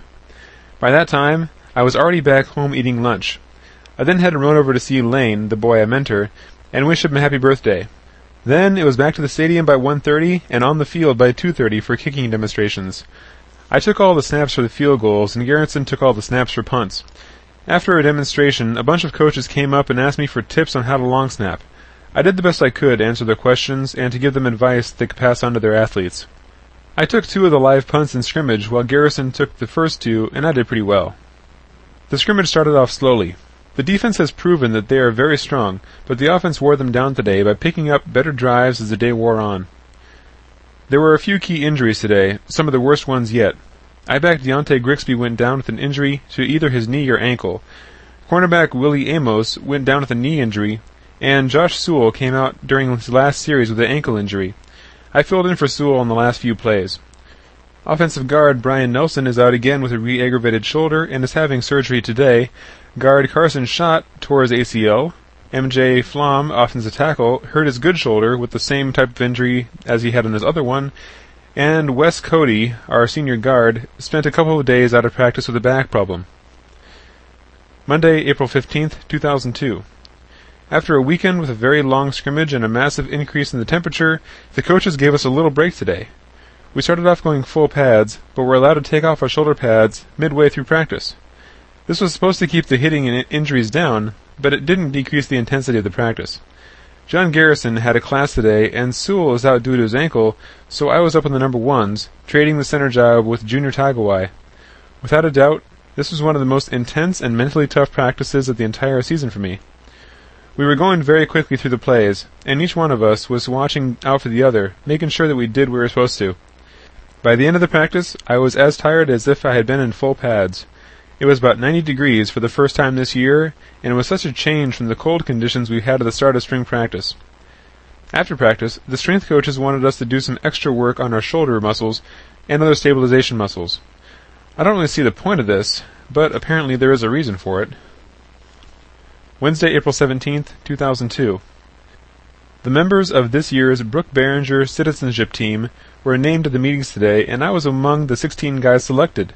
By that time, I was already back home eating lunch. I then had to run over to see Lane, the boy I mentor, and wish him a happy birthday. Then it was back to the stadium by 1:30 and on the field by 2:30 for kicking demonstrations. I took all the snaps for the field goals, and Garrison took all the snaps for punts. After a demonstration, a bunch of coaches came up and asked me for tips on how to long snap. I did the best I could to answer their questions and to give them advice they could pass on to their athletes. I took 2 of the live punts in scrimmage, while Garrison took the first 2, and I did pretty well. The scrimmage started off slowly. The defense has proven that they are very strong, but the offense wore them down today by picking up better drives as the day wore on. There were a few key injuries today, some of the worst ones yet. I-back Deontay Grigsby went down with an injury to either his knee or ankle. Cornerback Willie Amos went down with a knee injury, and Josh Sewell came out during his last series with an ankle injury. I filled in for Sewell on the last few plays. Offensive guard Brian Nelson is out again with a re-aggravated shoulder and is having surgery today. Guard Carson Schott tore his ACL. MJ Flom, offensive tackle, hurt his good shoulder with the same type of injury as he had on his other one. And Wes Cody, our senior guard, spent a couple of days out of practice with a back problem. Monday, April 15th, 2002. After a weekend with a very long scrimmage and a massive increase in the temperature, the coaches gave us a little break today. We started off going full pads, but were allowed to take off our shoulder pads midway through practice. This was supposed to keep the hitting and injuries down, but it didn't decrease the intensity of the practice. John Garrison had a class today, and Sewell was out due to his ankle, so I was up on the number ones, trading the center job with Junior Tagawai. Without a doubt, this was one of the most intense and mentally tough practices of the entire season for me. We were going very quickly through the plays, and each one of us was watching out for the other, making sure that we did what we were supposed to. By the end of the practice, I was as tired as if I had been in full pads. It was about 90 degrees for the first time this year, and it was such a change from the cold conditions we had at the start of spring practice. After practice, the strength coaches wanted us to do some extra work on our shoulder muscles and other stabilization muscles. I don't really see the point of this, but apparently there is a reason for it. Wednesday, April 17th, 2002. The members of this year's Brooke Behringer Citizenship Team were named at the meetings today, and I was among the 16 guys selected.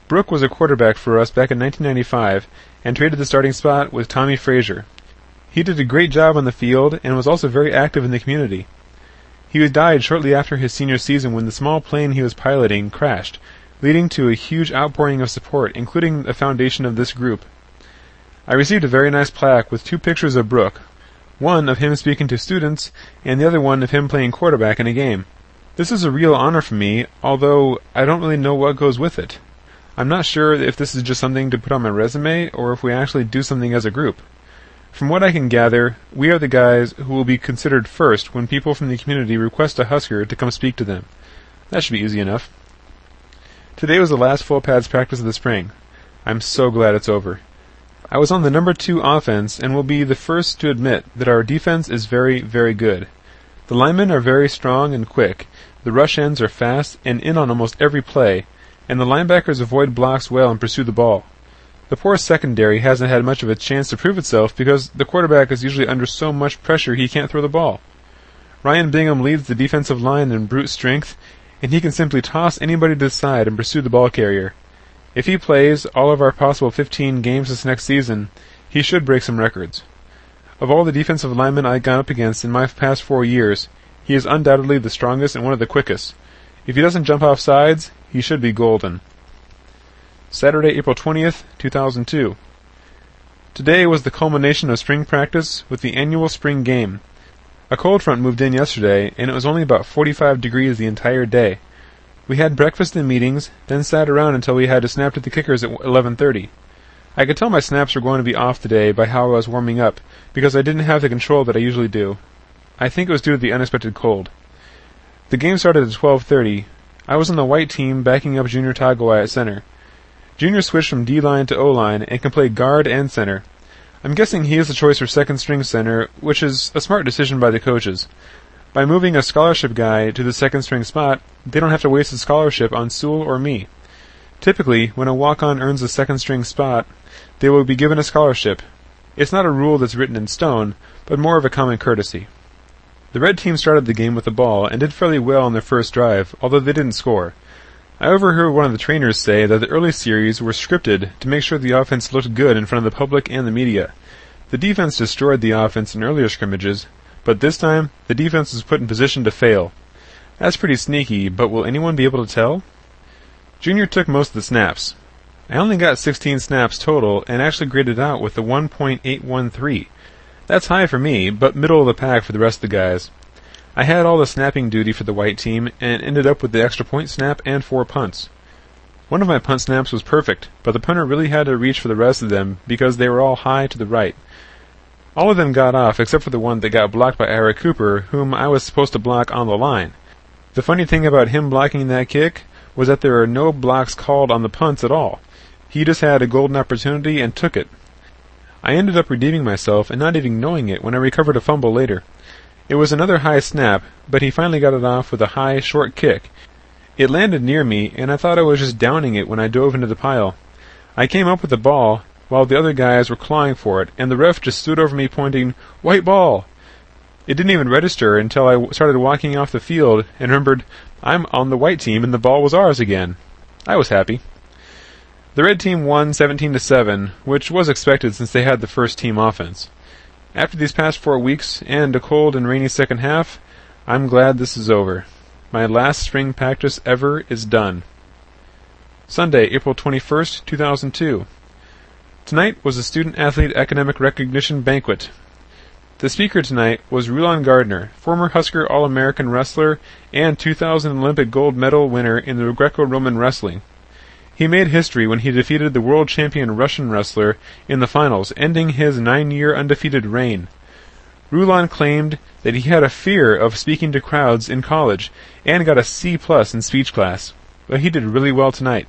Brooke was a quarterback for us back in 1995 and traded the starting spot with Tommy Frazier. He did a great job on the field and was also very active in the community. He died shortly after his senior season when the small plane he was piloting crashed, leading to a huge outpouring of support, including the foundation of this group. I received a very nice plaque with 2 pictures of Brooke, one of him speaking to students and the other one of him playing quarterback in a game. This is a real honor for me, although I don't really know what goes with it. I'm not sure if this is just something to put on my resume or if we actually do something as a group. From what I can gather, we are the guys who will be considered first when people from the community request a Husker to come speak to them. That should be easy enough. Today was the last full pads practice of the spring. I'm so glad it's over. I was on the number 2 offense and will be the first to admit that our defense is very, very good. The linemen are very strong and quick, the rush ends are fast and in on almost every play, and the linebackers avoid blocks well and pursue the ball. The poor secondary hasn't had much of a chance to prove itself because the quarterback is usually under so much pressure he can't throw the ball. Ryan Bingham leads the defensive line in brute strength, and he can simply toss anybody to the side and pursue the ball carrier. If he plays all of our possible 15 games this next season, he should break some records. Of all the defensive linemen I've gone up against in my past 4 years, he is undoubtedly the strongest and one of the quickest. If he doesn't jump off sides, he should be golden. Saturday, April 20th, 2002. Today was the culmination of spring practice with the annual spring game. A cold front moved in yesterday, and it was only about 45 degrees the entire day. We had breakfast and meetings, then sat around until we had to snap to the kickers at 11:30. I could tell my snaps were going to be off today by how I was warming up, because I didn't have the control that I usually do. I think it was due to the unexpected cold. The game started at 12:30. I was on the white team backing up Junior Tagawai at center. Junior switched from D-line to O-line and can play guard and center. I'm guessing he is the choice for second-string center, which is a smart decision by the coaches. By moving a scholarship guy to the second-string spot, they don't have to waste a scholarship on Sewell or me. Typically, when a walk-on earns a second-string spot, they will be given a scholarship. It's not a rule that's written in stone, but more of a common courtesy. The red team started the game with the ball and did fairly well on their first drive, although they didn't score. I overheard one of the trainers say that the early series were scripted to make sure the offense looked good in front of the public and the media. The defense destroyed the offense in earlier scrimmages, but this time, the defense was put in position to fail. That's pretty sneaky, but will anyone be able to tell? Junior took most of the snaps. I only got 16 snaps total and actually graded out with a 1.813. That's high for me, but middle of the pack for the rest of the guys. I had all the snapping duty for the white team and ended up with the extra point snap and 4 punts. One of my punt snaps was perfect, but the punter really had to reach for the rest of them because they were all high to the right. All of them got off except for the one that got blocked by Ira Cooper, whom I was supposed to block on the line. The funny thing about him blocking that kick was that there are no blocks called on the punts at all. He just had a golden opportunity and took it. I ended up redeeming myself and not even knowing it when I recovered a fumble later. It was another high snap, but he finally got it off with a high, short kick. It landed near me, and I thought I was just downing it when I dove into the pile. I came up with the ball, while the other guys were clawing for it, and the ref just stood over me pointing, "White ball!" It didn't even register until I started walking off the field and remembered, I'm on the white team and the ball was ours again. I was happy. The red team won 17-7, which was expected since they had the first team offense. After these past 4 weeks and a cold and rainy second half, I'm glad this is over. My last spring practice ever is done. Sunday, April 21st, 2002. Tonight was a student-athlete academic recognition banquet. The speaker tonight was Rulon Gardner, former Husker All-American wrestler and 2000 Olympic gold medal winner in the Greco-Roman wrestling. He made history when he defeated the world champion Russian wrestler in the finals, ending his 9-year undefeated reign. Rulon claimed that he had a fear of speaking to crowds in college and got a C+ in speech class, but he did really well tonight.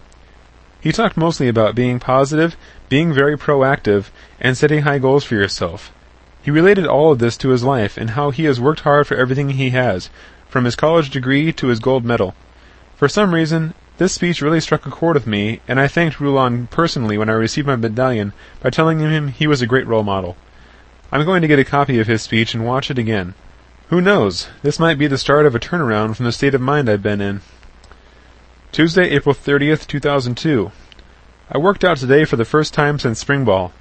He talked mostly about being positive, being very proactive, and setting high goals for yourself. He related all of this to his life and how he has worked hard for everything he has, from his college degree to his gold medal. For some reason, this speech really struck a chord with me, and I thanked Rulon personally when I received my medallion by telling him he was a great role model. I'm going to get a copy of his speech and watch it again. Who knows? This might be the start of a turnaround from the state of mind I've been in. Tuesday, April 30th, 2002. I worked out today for the first time since spring ball.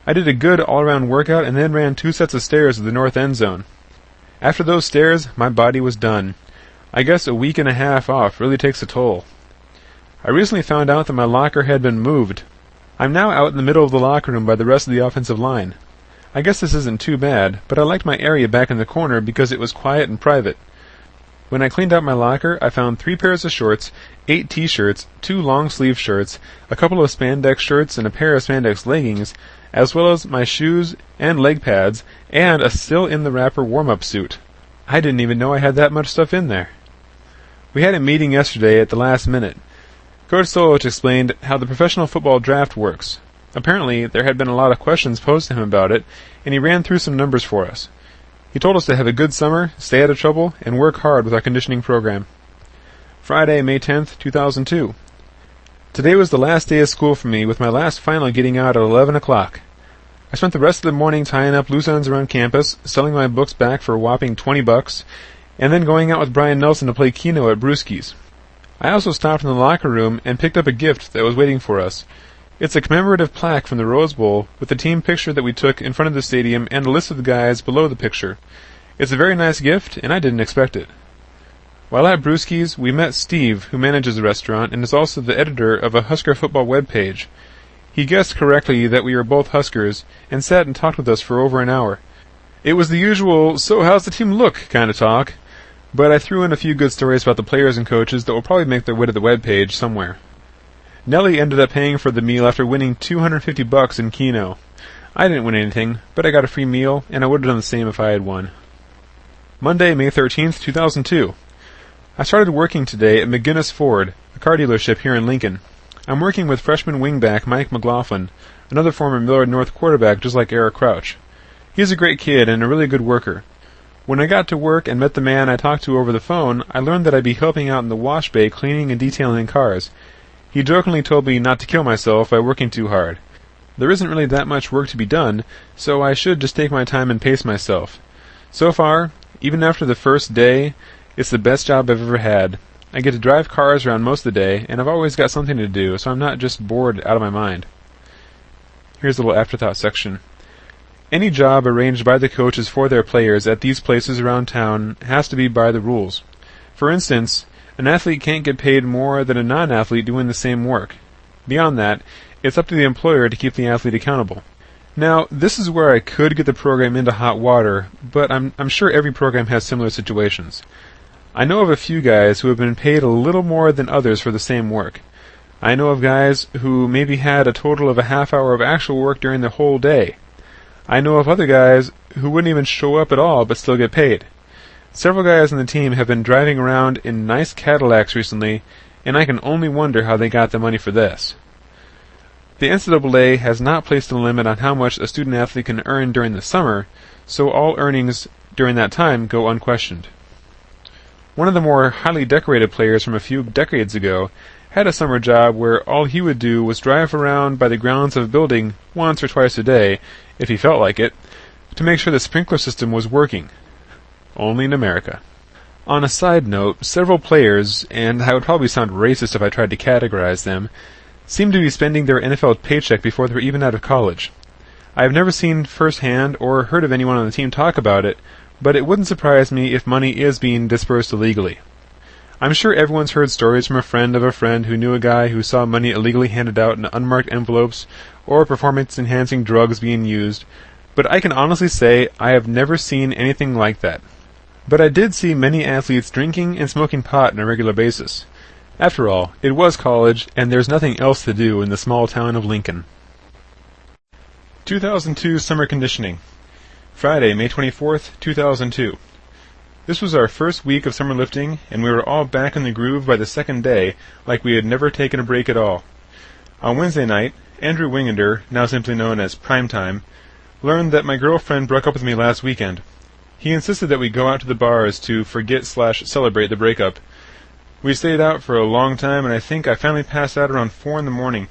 I did a good all-around workout and then ran 2 sets of stairs to the north end zone. After those stairs, my body was done. I guess a week and a half off really takes a toll. I recently found out that my locker had been moved. I'm now out in the middle of the locker room by the rest of the offensive line. I guess this isn't too bad, but I liked my area back in the corner because it was quiet and private. When I cleaned out my locker, I found 3 pairs of shorts, 8 t-shirts, 2 long-sleeve shirts, a couple of spandex shirts and a pair of spandex leggings, as well as my shoes and leg pads, and a still-in-the-wrapper warm-up suit. I didn't even know I had that much stuff in there. We had a meeting yesterday at the last minute. Coach Solich explained how the professional football draft works. Apparently, there had been a lot of questions posed to him about it, and he ran through some numbers for us. He told us to have a good summer, stay out of trouble, and work hard with our conditioning program. Friday, May 10th, 2002. Today was the last day of school for me, with my last final getting out at 11 o'clock. I spent the rest of the morning tying up loose ends around campus, selling my books back for a whopping $20, and then going out with Brian Nelson to play Keno at Brewski's. I also stopped in the locker room and picked up a gift that was waiting for us. It's a commemorative plaque from the Rose Bowl with the team picture that we took in front of the stadium and a list of the guys below the picture. It's a very nice gift, and I didn't expect it. While at Brewski's, we met Steve, who manages the restaurant and is also the editor of a Husker football webpage. He guessed correctly that we were both Huskers, and sat and talked with us for over an hour. It was the usual, "So how's the team look?" kind of talk, but I threw in a few good stories about the players and coaches that will probably make their way to the webpage somewhere. Nellie ended up paying for the meal after winning $250 in Keno. I didn't win anything, but I got a free meal, and I would have done the same if I had won. Monday, May 13th, 2002. I started working today at McGinnis Ford, a car dealership here in Lincoln. I'm working with freshman wingback Mike McLaughlin, another former Millard North quarterback just like Eric Crouch. He's a great kid and a really good worker. When I got to work and met the man I talked to over the phone, I learned that I'd be helping out in the wash bay cleaning and detailing cars. He jokingly told me not to kill myself by working too hard. There isn't really that much work to be done, so I should just take my time and pace myself. So far, even after the first day, it's the best job I've ever had. I get to drive cars around most of the day, and I've always got something to do, so I'm not just bored out of my mind. Here's a little afterthought section. Any job arranged by the coaches for their players at these places around town has to be by the rules. For instance, an athlete can't get paid more than a non-athlete doing the same work. Beyond that, it's up to the employer to keep the athlete accountable. Now, this is where I could get the program into hot water, but I'm sure every program has similar situations. I know of a few guys who have been paid a little more than others for the same work. I know of guys who maybe had a total of a half hour of actual work during the whole day. I know of other guys who wouldn't even show up at all but still get paid. Several guys on the team have been driving around in nice Cadillacs recently, and I can only wonder how they got the money for this. The NCAA has not placed a limit on how much a student-athlete can earn during the summer, so all earnings during that time go unquestioned. One of the more highly decorated players from a few decades ago had a summer job where all he would do was drive around by the grounds of a building once or twice a day, if he felt like it, to make sure the sprinkler system was working. Only in America. On a side note, several players, and I would probably sound racist if I tried to categorize them, seem to be spending their NFL paycheck before they're even out of college. I have never seen firsthand or heard of anyone on the team talk about it, but it wouldn't surprise me if money is being dispersed illegally. I'm sure everyone's heard stories from a friend of a friend who knew a guy who saw money illegally handed out in unmarked envelopes or performance-enhancing drugs being used, but I can honestly say I have never seen anything like that. But I did see many athletes drinking and smoking pot on a regular basis. After all, it was college, and there's nothing else to do in the small town of Lincoln. 2002 Summer Conditioning. Friday, May 24th, 2002. This was our first week of summer lifting, and we were all back in the groove by the second day, like we had never taken a break at all. On Wednesday night, Andrew Wingender, now simply known as Primetime, learned that my girlfriend broke up with me last weekend. He insisted that we go out to the bars to forget/celebrate the breakup. We stayed out for a long time, and I think I finally passed out around 4 in the morning.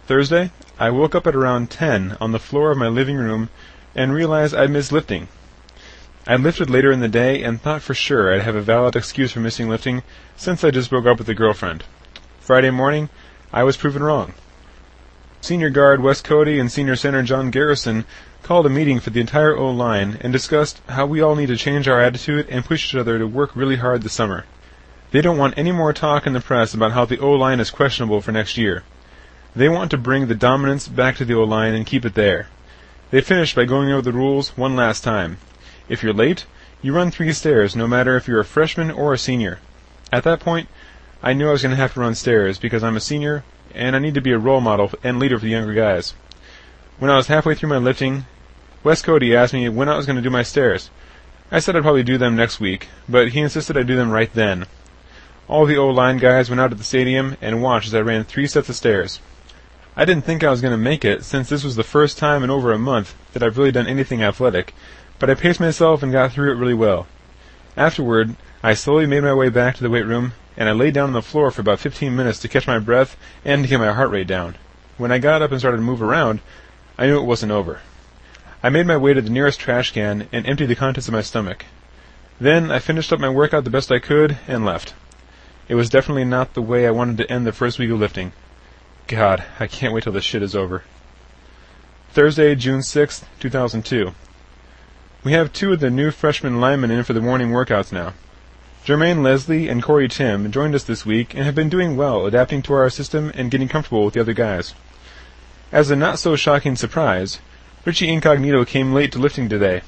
Thursday, I woke up at around 10 on the floor of my living room and realized I'd missed lifting. I lifted later in the day and thought for sure I'd have a valid excuse for missing lifting since I just broke up with a girlfriend. Friday morning, I was proven wrong. Senior guard Wes Cody and senior center John Garrison called a meeting for the entire O-line and discussed how we all need to change our attitude and push each other to work really hard this summer. They don't want any more talk in the press about how the O-line is questionable for next year. They want to bring the dominance back to the O-line and keep it there. They finished by going over the rules one last time. If you're late, you run 3 stairs, no matter if you're a freshman or a senior. At that point, I knew I was going to have to run stairs because I'm a senior, and I need to be a role model and leader for the younger guys. When I was halfway through my lifting, Wes Cody asked me when I was going to do my stairs. I said I'd probably do them next week, but he insisted I do them right then. All the O-line guys went out to the stadium and watched as I ran 3 sets of stairs. I didn't think I was going to make it, since this was the first time in over a month that I've really done anything athletic, but I paced myself and got through it really well. Afterward, I slowly made my way back to the weight room, and I laid down on the floor for about 15 minutes to catch my breath and to get my heart rate down. When I got up and started to move around, I knew it wasn't over. I made my way to the nearest trash can and emptied the contents of my stomach. Then I finished up my workout the best I could and left. It was definitely not the way I wanted to end the first week of lifting. God, I can't wait till this shit is over. Thursday, June 6th, 2002. We have 2 of the new freshman linemen in for the morning workouts now. Jermaine Leslie and Corey Tim joined us this week and have been doing well, adapting to our system and getting comfortable with the other guys. As a not-so-shocking surprise, Richie Incognito came late to lifting today.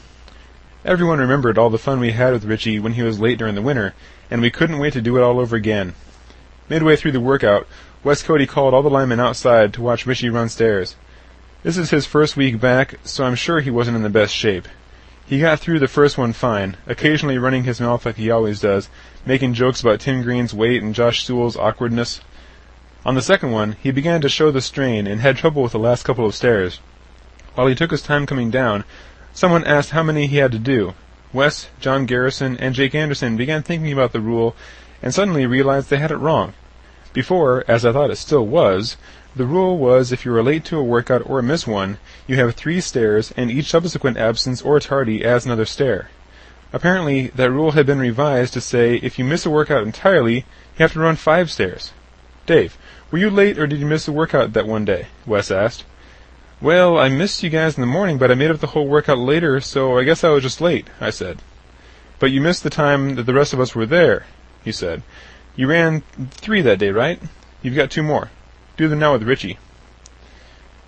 Everyone remembered all the fun we had with Richie when he was late during the winter, and we couldn't wait to do it all over again. Midway through the workout, Wes Cody called all the linemen outside to watch Richie run stairs. This is his first week back, so I'm sure he wasn't in the best shape. He got through the first one fine, occasionally running his mouth like he always does, making jokes about Tim Green's weight and Josh Sewell's awkwardness. On the second one, he began to show the strain and had trouble with the last couple of stairs. While he took his time coming down, someone asked how many he had to do. Wes, John Garrison, and Jake Anderson began thinking about the rule and suddenly realized they had it wrong. Before, as I thought it still was, the rule was if you were late to a workout or miss one, you have 3 stairs, and each subsequent absence or tardy adds another stair. Apparently, that rule had been revised to say if you miss a workout entirely, you have to run 5 stairs. Dave, were you late or did you miss a workout that one day? Wes asked. Well, I missed you guys in the morning, but I made up the whole workout later, so I guess I was just late, I said. But you missed the time that the rest of us were there, he said. You ran 3 that day, right? You've got 2 more. Do them now with Richie.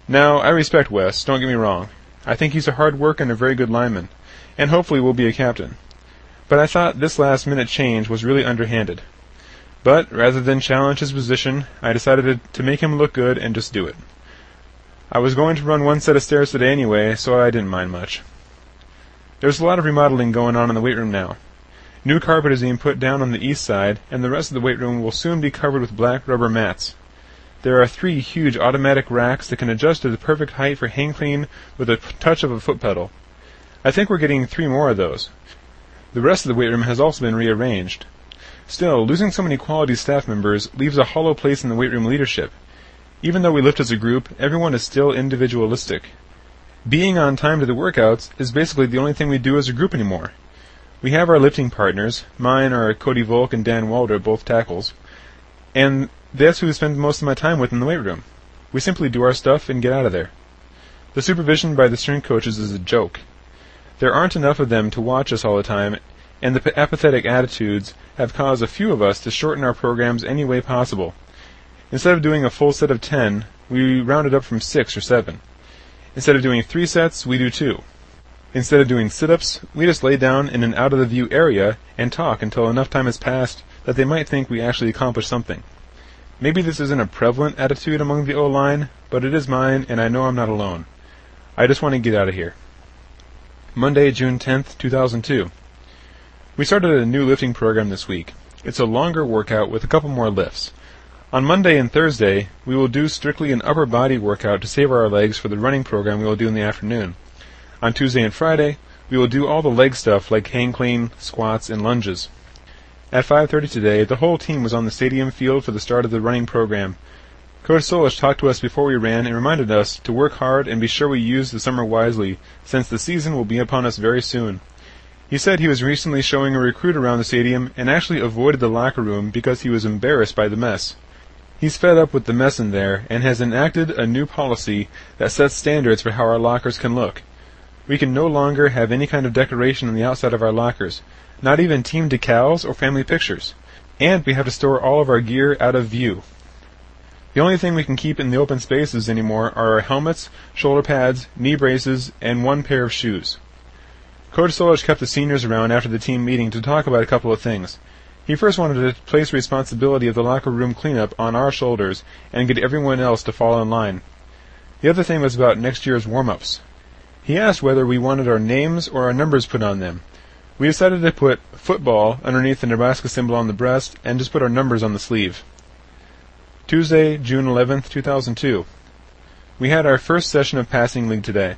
Now, I respect Wes, don't get me wrong. I think he's a hard worker and a very good lineman, and hopefully will be a captain. But I thought this last-minute change was really underhanded. But, rather than challenge his position, I decided to make him look good and just do it. I was going to run 1 set of stairs today anyway, so I didn't mind much. There's a lot of remodeling going on in the weight room now. New carpet is being put down on the east side, and the rest of the weight room will soon be covered with black rubber mats. There are 3 huge automatic racks that can adjust to the perfect height for hang clean with a touch of a foot pedal. I think we're getting 3 more of those. The rest of the weight room has also been rearranged. Still, losing so many quality staff members leaves a hollow place in the weight room leadership. Even though we lift as a group, everyone is still individualistic. Being on time to the workouts is basically the only thing we do as a group anymore. We have our lifting partners. Mine are Cody Volk and Dan Walder, both tackles. And that's who I spend most of my time with in the weight room. We simply do our stuff and get out of there. The supervision by the strength coaches is a joke. There aren't enough of them to watch us all the time, and the apathetic attitudes have caused a few of us to shorten our programs any way possible. Instead of doing a full set of 10, we round it up from 6 or 7. Instead of doing 3 sets, we do 2. Instead of doing sit-ups, we just lay down in an out-of-the-view area and talk until enough time has passed that they might think we actually accomplished something. Maybe this isn't a prevalent attitude among the O-line, but it is mine, and I know I'm not alone. I just want to get out of here. Monday, June 10th, 2002. We started a new lifting program this week. It's a longer workout with a couple more lifts. On Monday and Thursday, we will do strictly an upper body workout to save our legs for the running program we will do in the afternoon. On Tuesday and Friday, we will do all the leg stuff like hang clean, squats, and lunges. At 5:30 today, the whole team was on the stadium field for the start of the running program. Coach Solich talked to us before we ran and reminded us to work hard and be sure we use the summer wisely, since the season will be upon us very soon. He said he was recently showing a recruit around the stadium and actually avoided the locker room because he was embarrassed by the mess. He's fed up with the mess in there and has enacted a new policy that sets standards for how our lockers can look. We can no longer have any kind of decoration on the outside of our lockers, not even team decals or family pictures. And we have to store all of our gear out of view. The only thing we can keep in the open spaces anymore are our helmets, shoulder pads, knee braces, and 1 pair of shoes. Coach Solich kept the seniors around after the team meeting to talk about a couple of things. He first wanted to place responsibility of the locker room cleanup on our shoulders and get everyone else to fall in line. The other thing was about next year's warm-ups. He asked whether we wanted our names or our numbers put on them. We decided to put football underneath the Nebraska symbol on the breast and just put our numbers on the sleeve. Tuesday, June 11th, 2002. We had our first session of passing league today.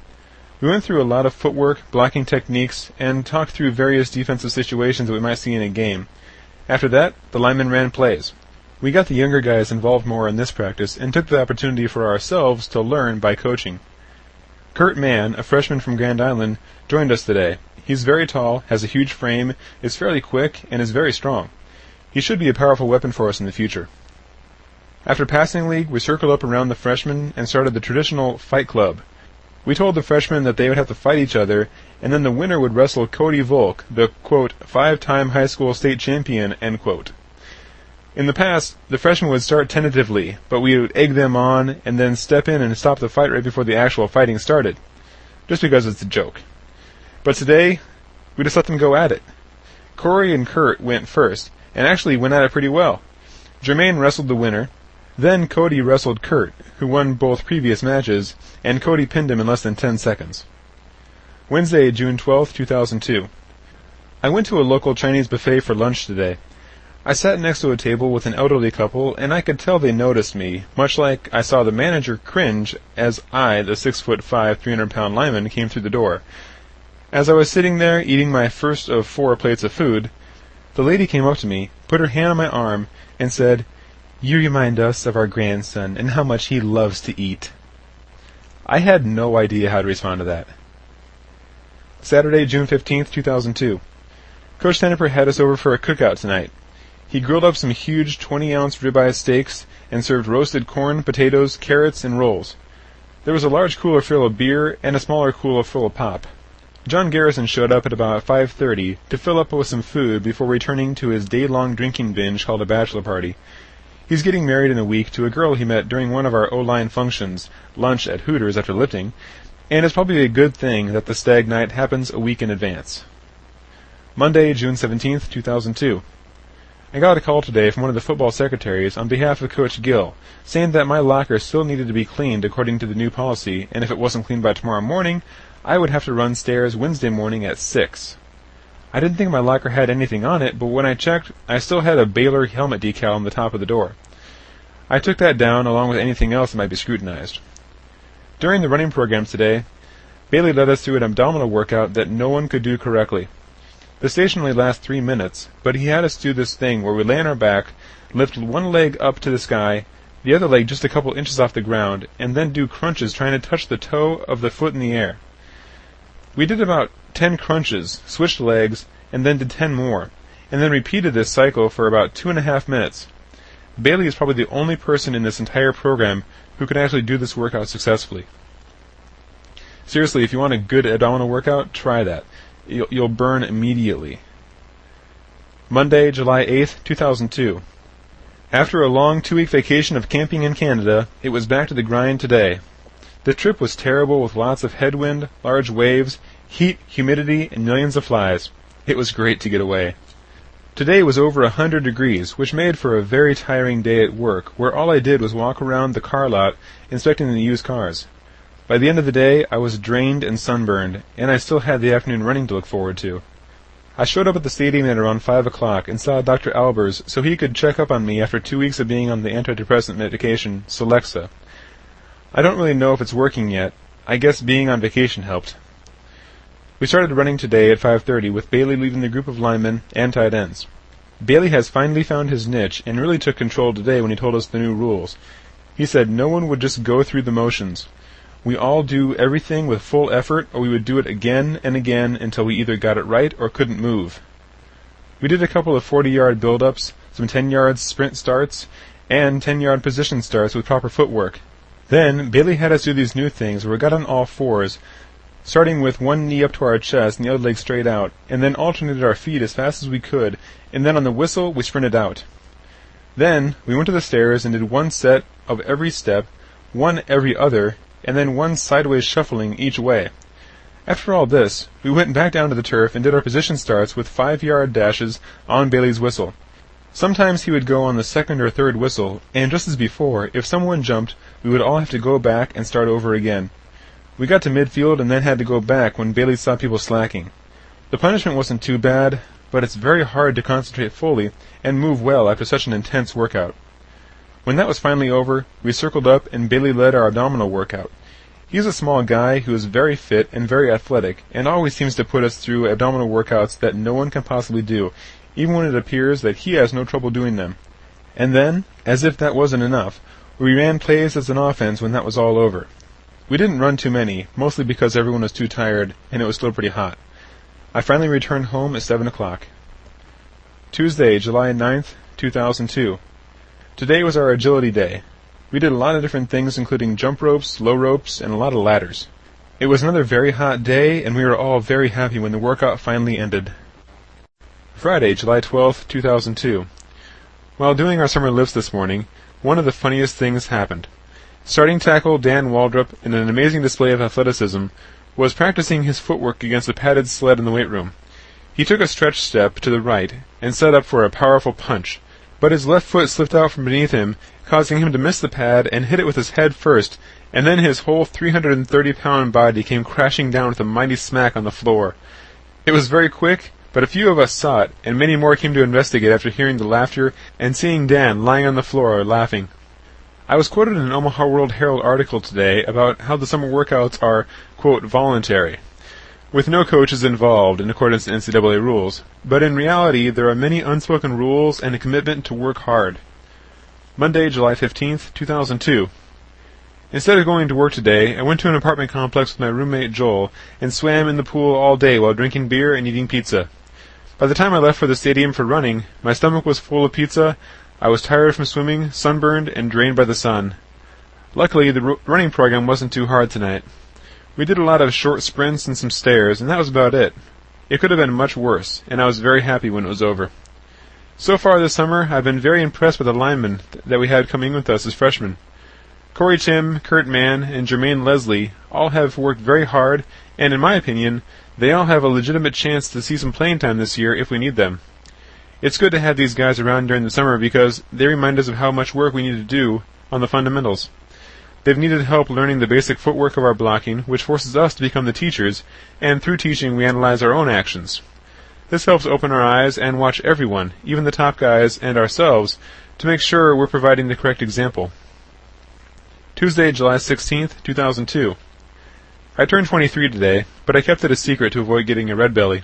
We went through a lot of footwork, blocking techniques, and talked through various defensive situations that we might see in a game. After that, the linemen ran plays. We got the younger guys involved more in this practice and took the opportunity for ourselves to learn by coaching. Kurt Mann, a freshman from Grand Island, joined us today. He's very tall, has a huge frame, is fairly quick, and is very strong. He should be a powerful weapon for us in the future. After passing league, we circled up around the freshmen and started the traditional fight club. We told the freshmen that they would have to fight each other, and then the winner would wrestle Cody Volk, the, quote, 5-time high school state champion, end quote. In the past, the freshmen would start tentatively, but we would egg them on and then step in and stop the fight right before the actual fighting started, just because it's a joke. But today, we just let them go at it. Corey and Kurt went first, and actually went at it pretty well. Jermaine wrestled the winner. Then Cody wrestled Kurt, who won both previous matches, and Cody pinned him in less than 10 seconds. Wednesday, June 12, 2002. I went to a local Chinese buffet for lunch today. I sat next to a table with an elderly couple, and I could tell they noticed me, much like I saw the manager cringe as I, the 6'5", 300-pound lineman, came through the door. As I was sitting there eating my first of 4 plates of food, the lady came up to me, put her hand on my arm, and said, "You remind us of our grandson and how much he loves to eat." I had no idea how to respond to that. Saturday, June 15th, 2002. Coach Tenneper had us over for a cookout tonight. He grilled up some huge 20-ounce ribeye steaks and served roasted corn, potatoes, carrots, and rolls. There was a large cooler full of beer and a smaller cooler full of pop. John Garrison showed up at about 5:30 to fill up with some food before returning to his day-long drinking binge called a bachelor party. He's getting married in a week to a girl he met during one of our O-line functions, lunch at Hooters after lifting, and it's probably a good thing that the stag night happens a week in advance. Monday, June 17th, 2002. I got a call today from one of the football secretaries on behalf of Coach Gill, saying that my locker still needed to be cleaned according to the new policy, and if it wasn't cleaned by tomorrow morning, I would have to run stairs Wednesday morning at 6. I didn't think my locker had anything on it, but when I checked, I still had a Baylor helmet decal on the top of the door. I took that down along with anything else that might be scrutinized. During the running programs today, Bailey led us through an abdominal workout that no one could do correctly. The station only lasts 3 minutes, but he had us do this thing where we lay on our back, lift one leg up to the sky, the other leg just a couple inches off the ground, and then do crunches trying to touch the toe of the foot in the air. We did about 10 crunches, switched legs, and then did 10 more, and then repeated this cycle for about 2.5 minutes. Bailey is probably the only person in this entire program who could actually do this workout successfully. Seriously, if you want a good abdominal workout, try that. You'll burn immediately. Monday, July 8th, 2002. After a long 2-week vacation of camping in Canada, it was back to the grind today. The trip was terrible with lots of headwind, large waves, heat, humidity, and millions of flies. It was great to get away. Today was over 100 degrees, which made for a very tiring day at work, where all I did was walk around the car lot inspecting the used cars. By the end of the day, I was drained and sunburned, and I still had the afternoon running to look forward to. I showed up at the stadium at around 5 o'clock and saw Dr. Albers so he could check up on me after 2 weeks of being on the antidepressant medication, Celexa. I don't really know if it's working yet. I guess being on vacation helped. We started running today at 5:30 with Bailey leading the group of linemen and tight ends. Bailey has finally found his niche and really took control today when he told us the new rules. He said no one would just go through the motions. We all do everything with full effort, or we would do it again and again until we either got it right or couldn't move. We did a couple of 40-yard build-ups, some 10-yard sprint starts, and 10-yard position starts with proper footwork. Then Bailey had us do these new things where we got on all fours, starting with one knee up to our chest and the other leg straight out, and then alternated our feet as fast as we could, and then on the whistle we sprinted out. Then we went to the stairs and did one set of every step, one every other, and then one sideways shuffling each way. After all this, we went back down to the turf and did our position starts with 5-yard dashes on Bailey's whistle. Sometimes he would go on the second or third whistle, and just as before, if someone jumped, we would all have to go back and start over again. We got to midfield and then had to go back when Bailey saw people slacking. The punishment wasn't too bad, but it's very hard to concentrate fully and move well after such an intense workout. When that was finally over, we circled up and Bailey led our abdominal workout. He's a small guy who is very fit and very athletic, and always seems to put us through abdominal workouts that no one can possibly do, even when it appears that he has no trouble doing them. And then, as if that wasn't enough, we ran plays as an offense when that was all over. We didn't run too many, mostly because everyone was too tired, and it was still pretty hot. I finally returned home at 7 o'clock. Tuesday, July 9th, 2002. Today was our agility day. We did a lot of different things, including jump ropes, low ropes, and a lot of ladders. It was another very hot day, and we were all very happy when the workout finally ended. Friday, July 12th, 2002. While doing our summer lifts this morning, one of the funniest things happened. Starting tackle Dan Waldrop, in an amazing display of athleticism, was practicing his footwork against a padded sled in the weight room. He took a stretch step to the right and set up for a powerful punch, but his left foot slipped out from beneath him, causing him to miss the pad and hit it with his head first, and then his whole 330-pound body came crashing down with a mighty smack on the floor. It was very quick, but a few of us saw it, and many more came to investigate after hearing the laughter and seeing Dan lying on the floor laughing. I was quoted in an Omaha World Herald article today about how the summer workouts are, quote, voluntary, with no coaches involved in accordance to NCAA rules, but in reality there are many unspoken rules and a commitment to work hard. Monday, July 15th, 2002. Instead of going to work today, I went to an apartment complex with my roommate Joel and swam in the pool all day while drinking beer and eating pizza. By the time I left for the stadium for running, my stomach was full of pizza, I was tired from swimming, sunburned, and drained by the sun. Luckily, the running program wasn't too hard tonight. We did a lot of short sprints and some stairs, and that was about it. It could have been much worse, and I was very happy when it was over. So far this summer, I've been very impressed with the linemen that we had coming with us as freshmen. Corey Tim, Kurt Mann, and Jermaine Leslie all have worked very hard, and in my opinion, they all have a legitimate chance to see some playing time this year if we need them. It's good to have these guys around during the summer because they remind us of how much work we need to do on the fundamentals. They've needed help learning the basic footwork of our blocking, which forces us to become the teachers, and through teaching we analyze our own actions. This helps open our eyes and watch everyone, even the top guys and ourselves, to make sure we're providing the correct example. Tuesday, July 16th, 2002. I turned 23 today, but I kept it a secret to avoid getting a red belly.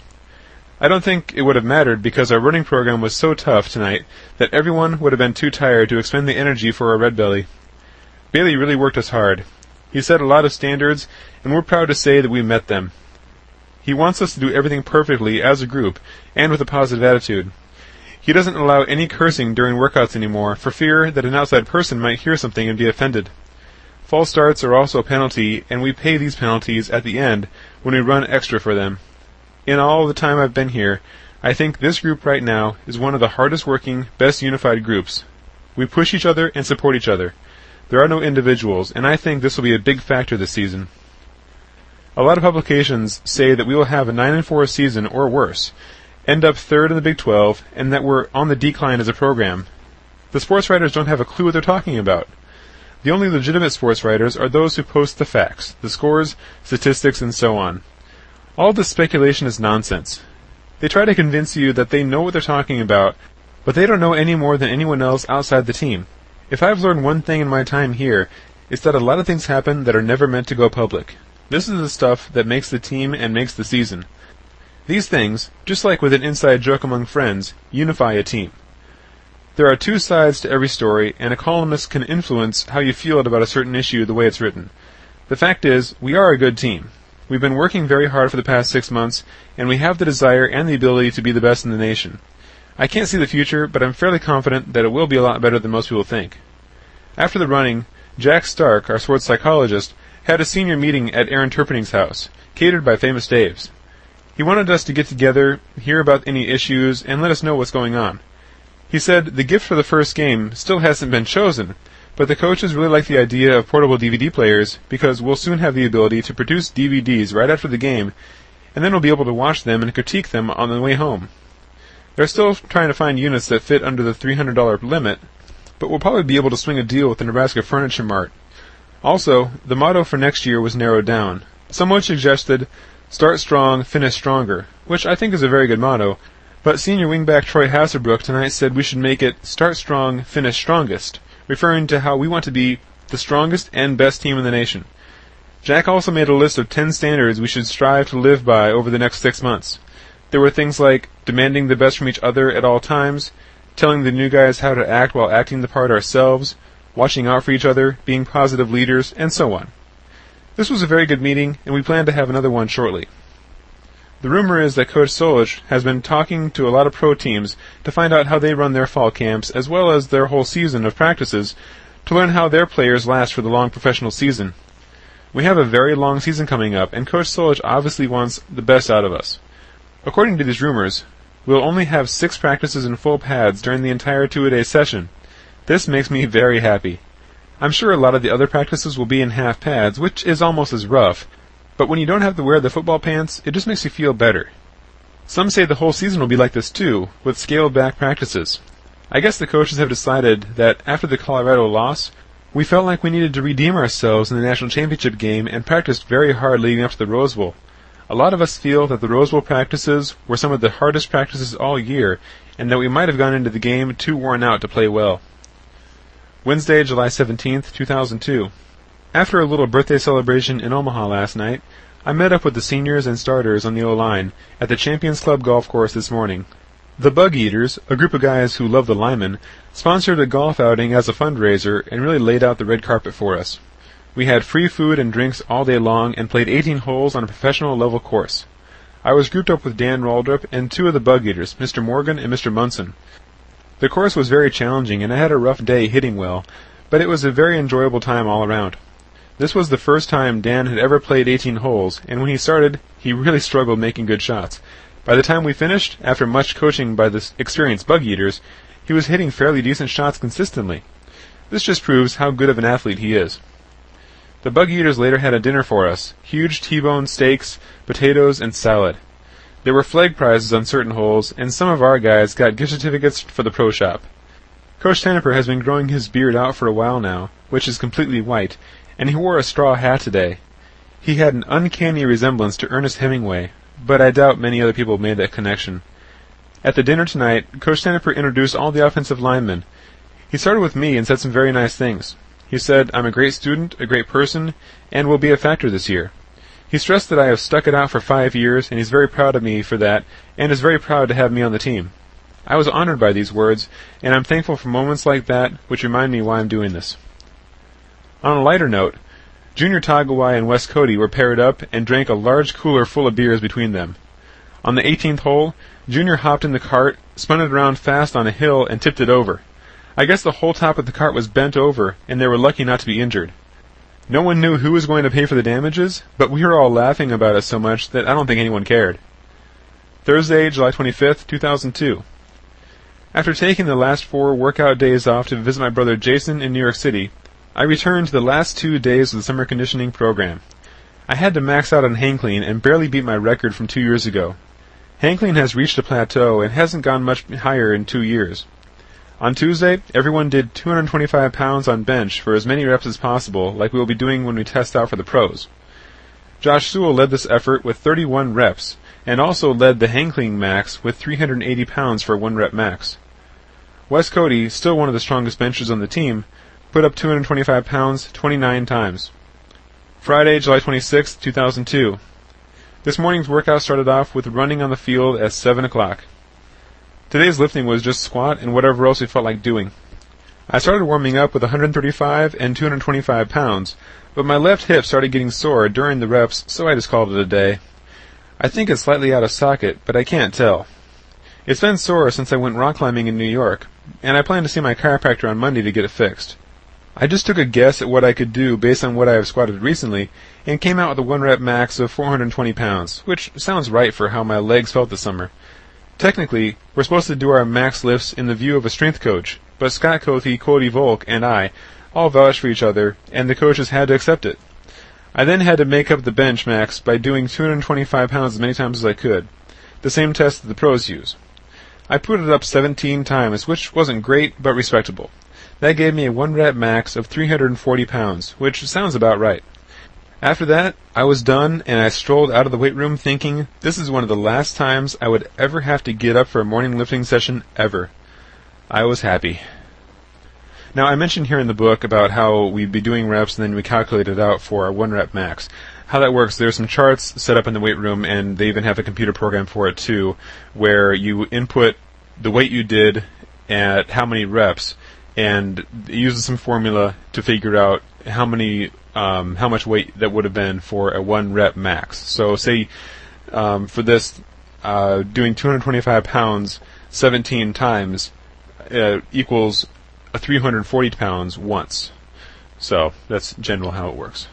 I don't think it would have mattered because our running program was so tough tonight that everyone would have been too tired to expend the energy for a red belly. Bailey really worked us hard. He set a lot of standards, and we're proud to say that we met them. He wants us to do everything perfectly as a group, and with a positive attitude. He doesn't allow any cursing during workouts anymore for fear that an outside person might hear something and be offended. False starts are also a penalty, and we pay these penalties at the end when we run extra for them. In all the time I've been here, I think this group right now is one of the hardest working, best unified groups. We push each other and support each other. There are no individuals, and I think this will be a big factor this season. A lot of publications say that we will have a 9-4 season or worse, end up third in the Big 12, and that we're on the decline as a program. The sports writers don't have a clue what they're talking about. The only legitimate sports writers are those who post the facts, the scores, statistics, and so on. All this speculation is nonsense. They try to convince you that they know what they're talking about, but they don't know any more than anyone else outside the team. If I've learned one thing in my time here, it's that a lot of things happen that are never meant to go public. This is the stuff that makes the team and makes the season. These things, just like with an inside joke among friends, unify a team. There are two sides to every story, and a columnist can influence how you feel about a certain issue the way it's written. The fact is, we are a good team. We've been working very hard for the past 6 months, and we have the desire and the ability to be the best in the nation. I can't see the future, but I'm fairly confident that it will be a lot better than most people think. After the running, Jack Stark, our sports psychologist, had a senior meeting at Aaron Turpenning's house, catered by Famous Dave's. He wanted us to get together, hear about any issues, and let us know what's going on. He said the gift for the first game still hasn't been chosen, but the coaches really like the idea of portable DVD players because we'll soon have the ability to produce DVDs right after the game, and then we'll be able to watch them and critique them on the way home. They're still trying to find units that fit under the $300 limit, but we'll probably be able to swing a deal with the Nebraska Furniture Mart. Also, the motto for next year was narrowed down. Someone suggested, "Start strong, finish stronger," which I think is a very good motto, but senior wingback Troy Hasselbrook tonight said we should make it, "Start strong, finish strongest," referring to how we want to be the strongest and best team in the nation. Jack also made a list of 10 standards we should strive to live by over the next 6 months. There were things like demanding the best from each other at all times, telling the new guys how to act while acting the part ourselves, watching out for each other, being positive leaders, and so on. This was a very good meeting, and we plan to have another one shortly. The rumor is that Coach Solich has been talking to a lot of pro teams to find out how they run their fall camps as well as their whole season of practices to learn how their players last for the long professional season. We have a very long season coming up, and Coach Solich obviously wants the best out of us. According to these rumors, we'll only have 6 practices in full pads during the entire 2-a-day session. This makes me very happy. I'm sure a lot of the other practices will be in half pads, which is almost as rough, but when you don't have to wear the football pants, it just makes you feel better. Some say the whole season will be like this too, with scaled-back practices. I guess the coaches have decided that after the Colorado loss, we felt like we needed to redeem ourselves in the national championship game and practiced very hard leading up to the Rose Bowl. A lot of us feel that the Rose Bowl practices were some of the hardest practices all year, and that we might have gone into the game too worn out to play well. Wednesday, July 17th, 2002. After a little birthday celebration in Omaha last night, I met up with the seniors and starters on the O-line at the Champions Club golf course this morning. The Bug Eaters, a group of guys who love the linemen, sponsored a golf outing as a fundraiser and really laid out the red carpet for us. We had free food and drinks all day long and played 18 holes on a professional level course. I was grouped up with Dan Raldrup and 2 of the Bug Eaters, Mr. Morgan and Mr. Munson. The course was very challenging and I had a rough day hitting well, but it was a very enjoyable time all around. This was the first time Dan had ever played 18 holes, and when he started, he really struggled making good shots. By the time we finished, after much coaching by the experienced Bug Eaters, he was hitting fairly decent shots consistently. This just proves how good of an athlete he is. The Bug Eaters later had a dinner for us, huge T-bone steaks, potatoes, and salad. There were flag prizes on certain holes, and some of our guys got gift certificates for the pro shop. Coach Tenneper has been growing his beard out for a while now, which is completely white, and he wore a straw hat today. He had an uncanny resemblance to Ernest Hemingway, but I doubt many other people made that connection. At the dinner tonight, Coach Tenneper introduced all the offensive linemen. He started with me and said some very nice things. He said, "I'm a great student, a great person, and will be a factor this year." He stressed that I have stuck it out for 5 years, and he's very proud of me for that, and is very proud to have me on the team. I was honored by these words, and I'm thankful for moments like that, which remind me why I'm doing this. On a lighter note, Junior Tagawai and Wes Cody were paired up and drank a large cooler full of beers between them. On the 18th hole, Junior hopped in the cart, spun it around fast on a hill, and tipped it over. I guess the whole top of the cart was bent over, and they were lucky not to be injured. No one knew who was going to pay for the damages, but we were all laughing about it so much that I don't think anyone cared. Thursday, July 25th, 2002. After taking the last 4 workout days off to visit my brother Jason in New York City, I returned to the last 2 days of the summer conditioning program. I had to max out on hang clean and barely beat my record from 2 years ago. Hang clean has reached a plateau and hasn't gone much higher in 2 years. On Tuesday, everyone did 225 pounds on bench for as many reps as possible, like we will be doing when we test out for the pros. Josh Sewell led this effort with 31 reps, and also led the hang clean max with 380 pounds for 1 rep max. Wes Cody, still one of the strongest benchers on the team, put up 225 pounds 29 times. Friday, July 26, 2002. This morning's workout started off with running on the field at 7 o'clock. Today's lifting was just squat and whatever else we felt like doing. I started warming up with 135 and 225 pounds, but my left hip started getting sore during the reps, so I just called it a day. I think it's slightly out of socket, but I can't tell. It's been sore since I went rock climbing in New York, and I plan to see my chiropractor on Monday to get it fixed. I just took a guess at what I could do based on what I have squatted recently, and came out with a 1 rep max of 420 pounds, which sounds right for how my legs felt this summer. Technically, we're supposed to do our max lifts in the view of a strength coach, but Scott Cothy, Cody Volk, and I all vouched for each other, and the coaches had to accept it. I then had to make up the bench max by doing 225 pounds as many times as I could, the same test that the pros use. I put it up 17 times, which wasn't great, but respectable. That gave me a 1 rep max of 340 pounds, which sounds about right. After that, I was done, and I strolled out of the weight room thinking this is one of the last times I would ever have to get up for a morning lifting session ever. I was happy. Now, I mentioned here in the book about how we'd be doing reps and then we calculate it out for our 1 rep max. How that works, there's some charts set up in the weight room, and they even have a computer program for it too, where you input the weight you did at how many reps, and it uses some formula to figure out how much weight that would have been for a 1 rep max. So say for this, doing 225 pounds 17 times equals 340 pounds once. So that's generally how it works.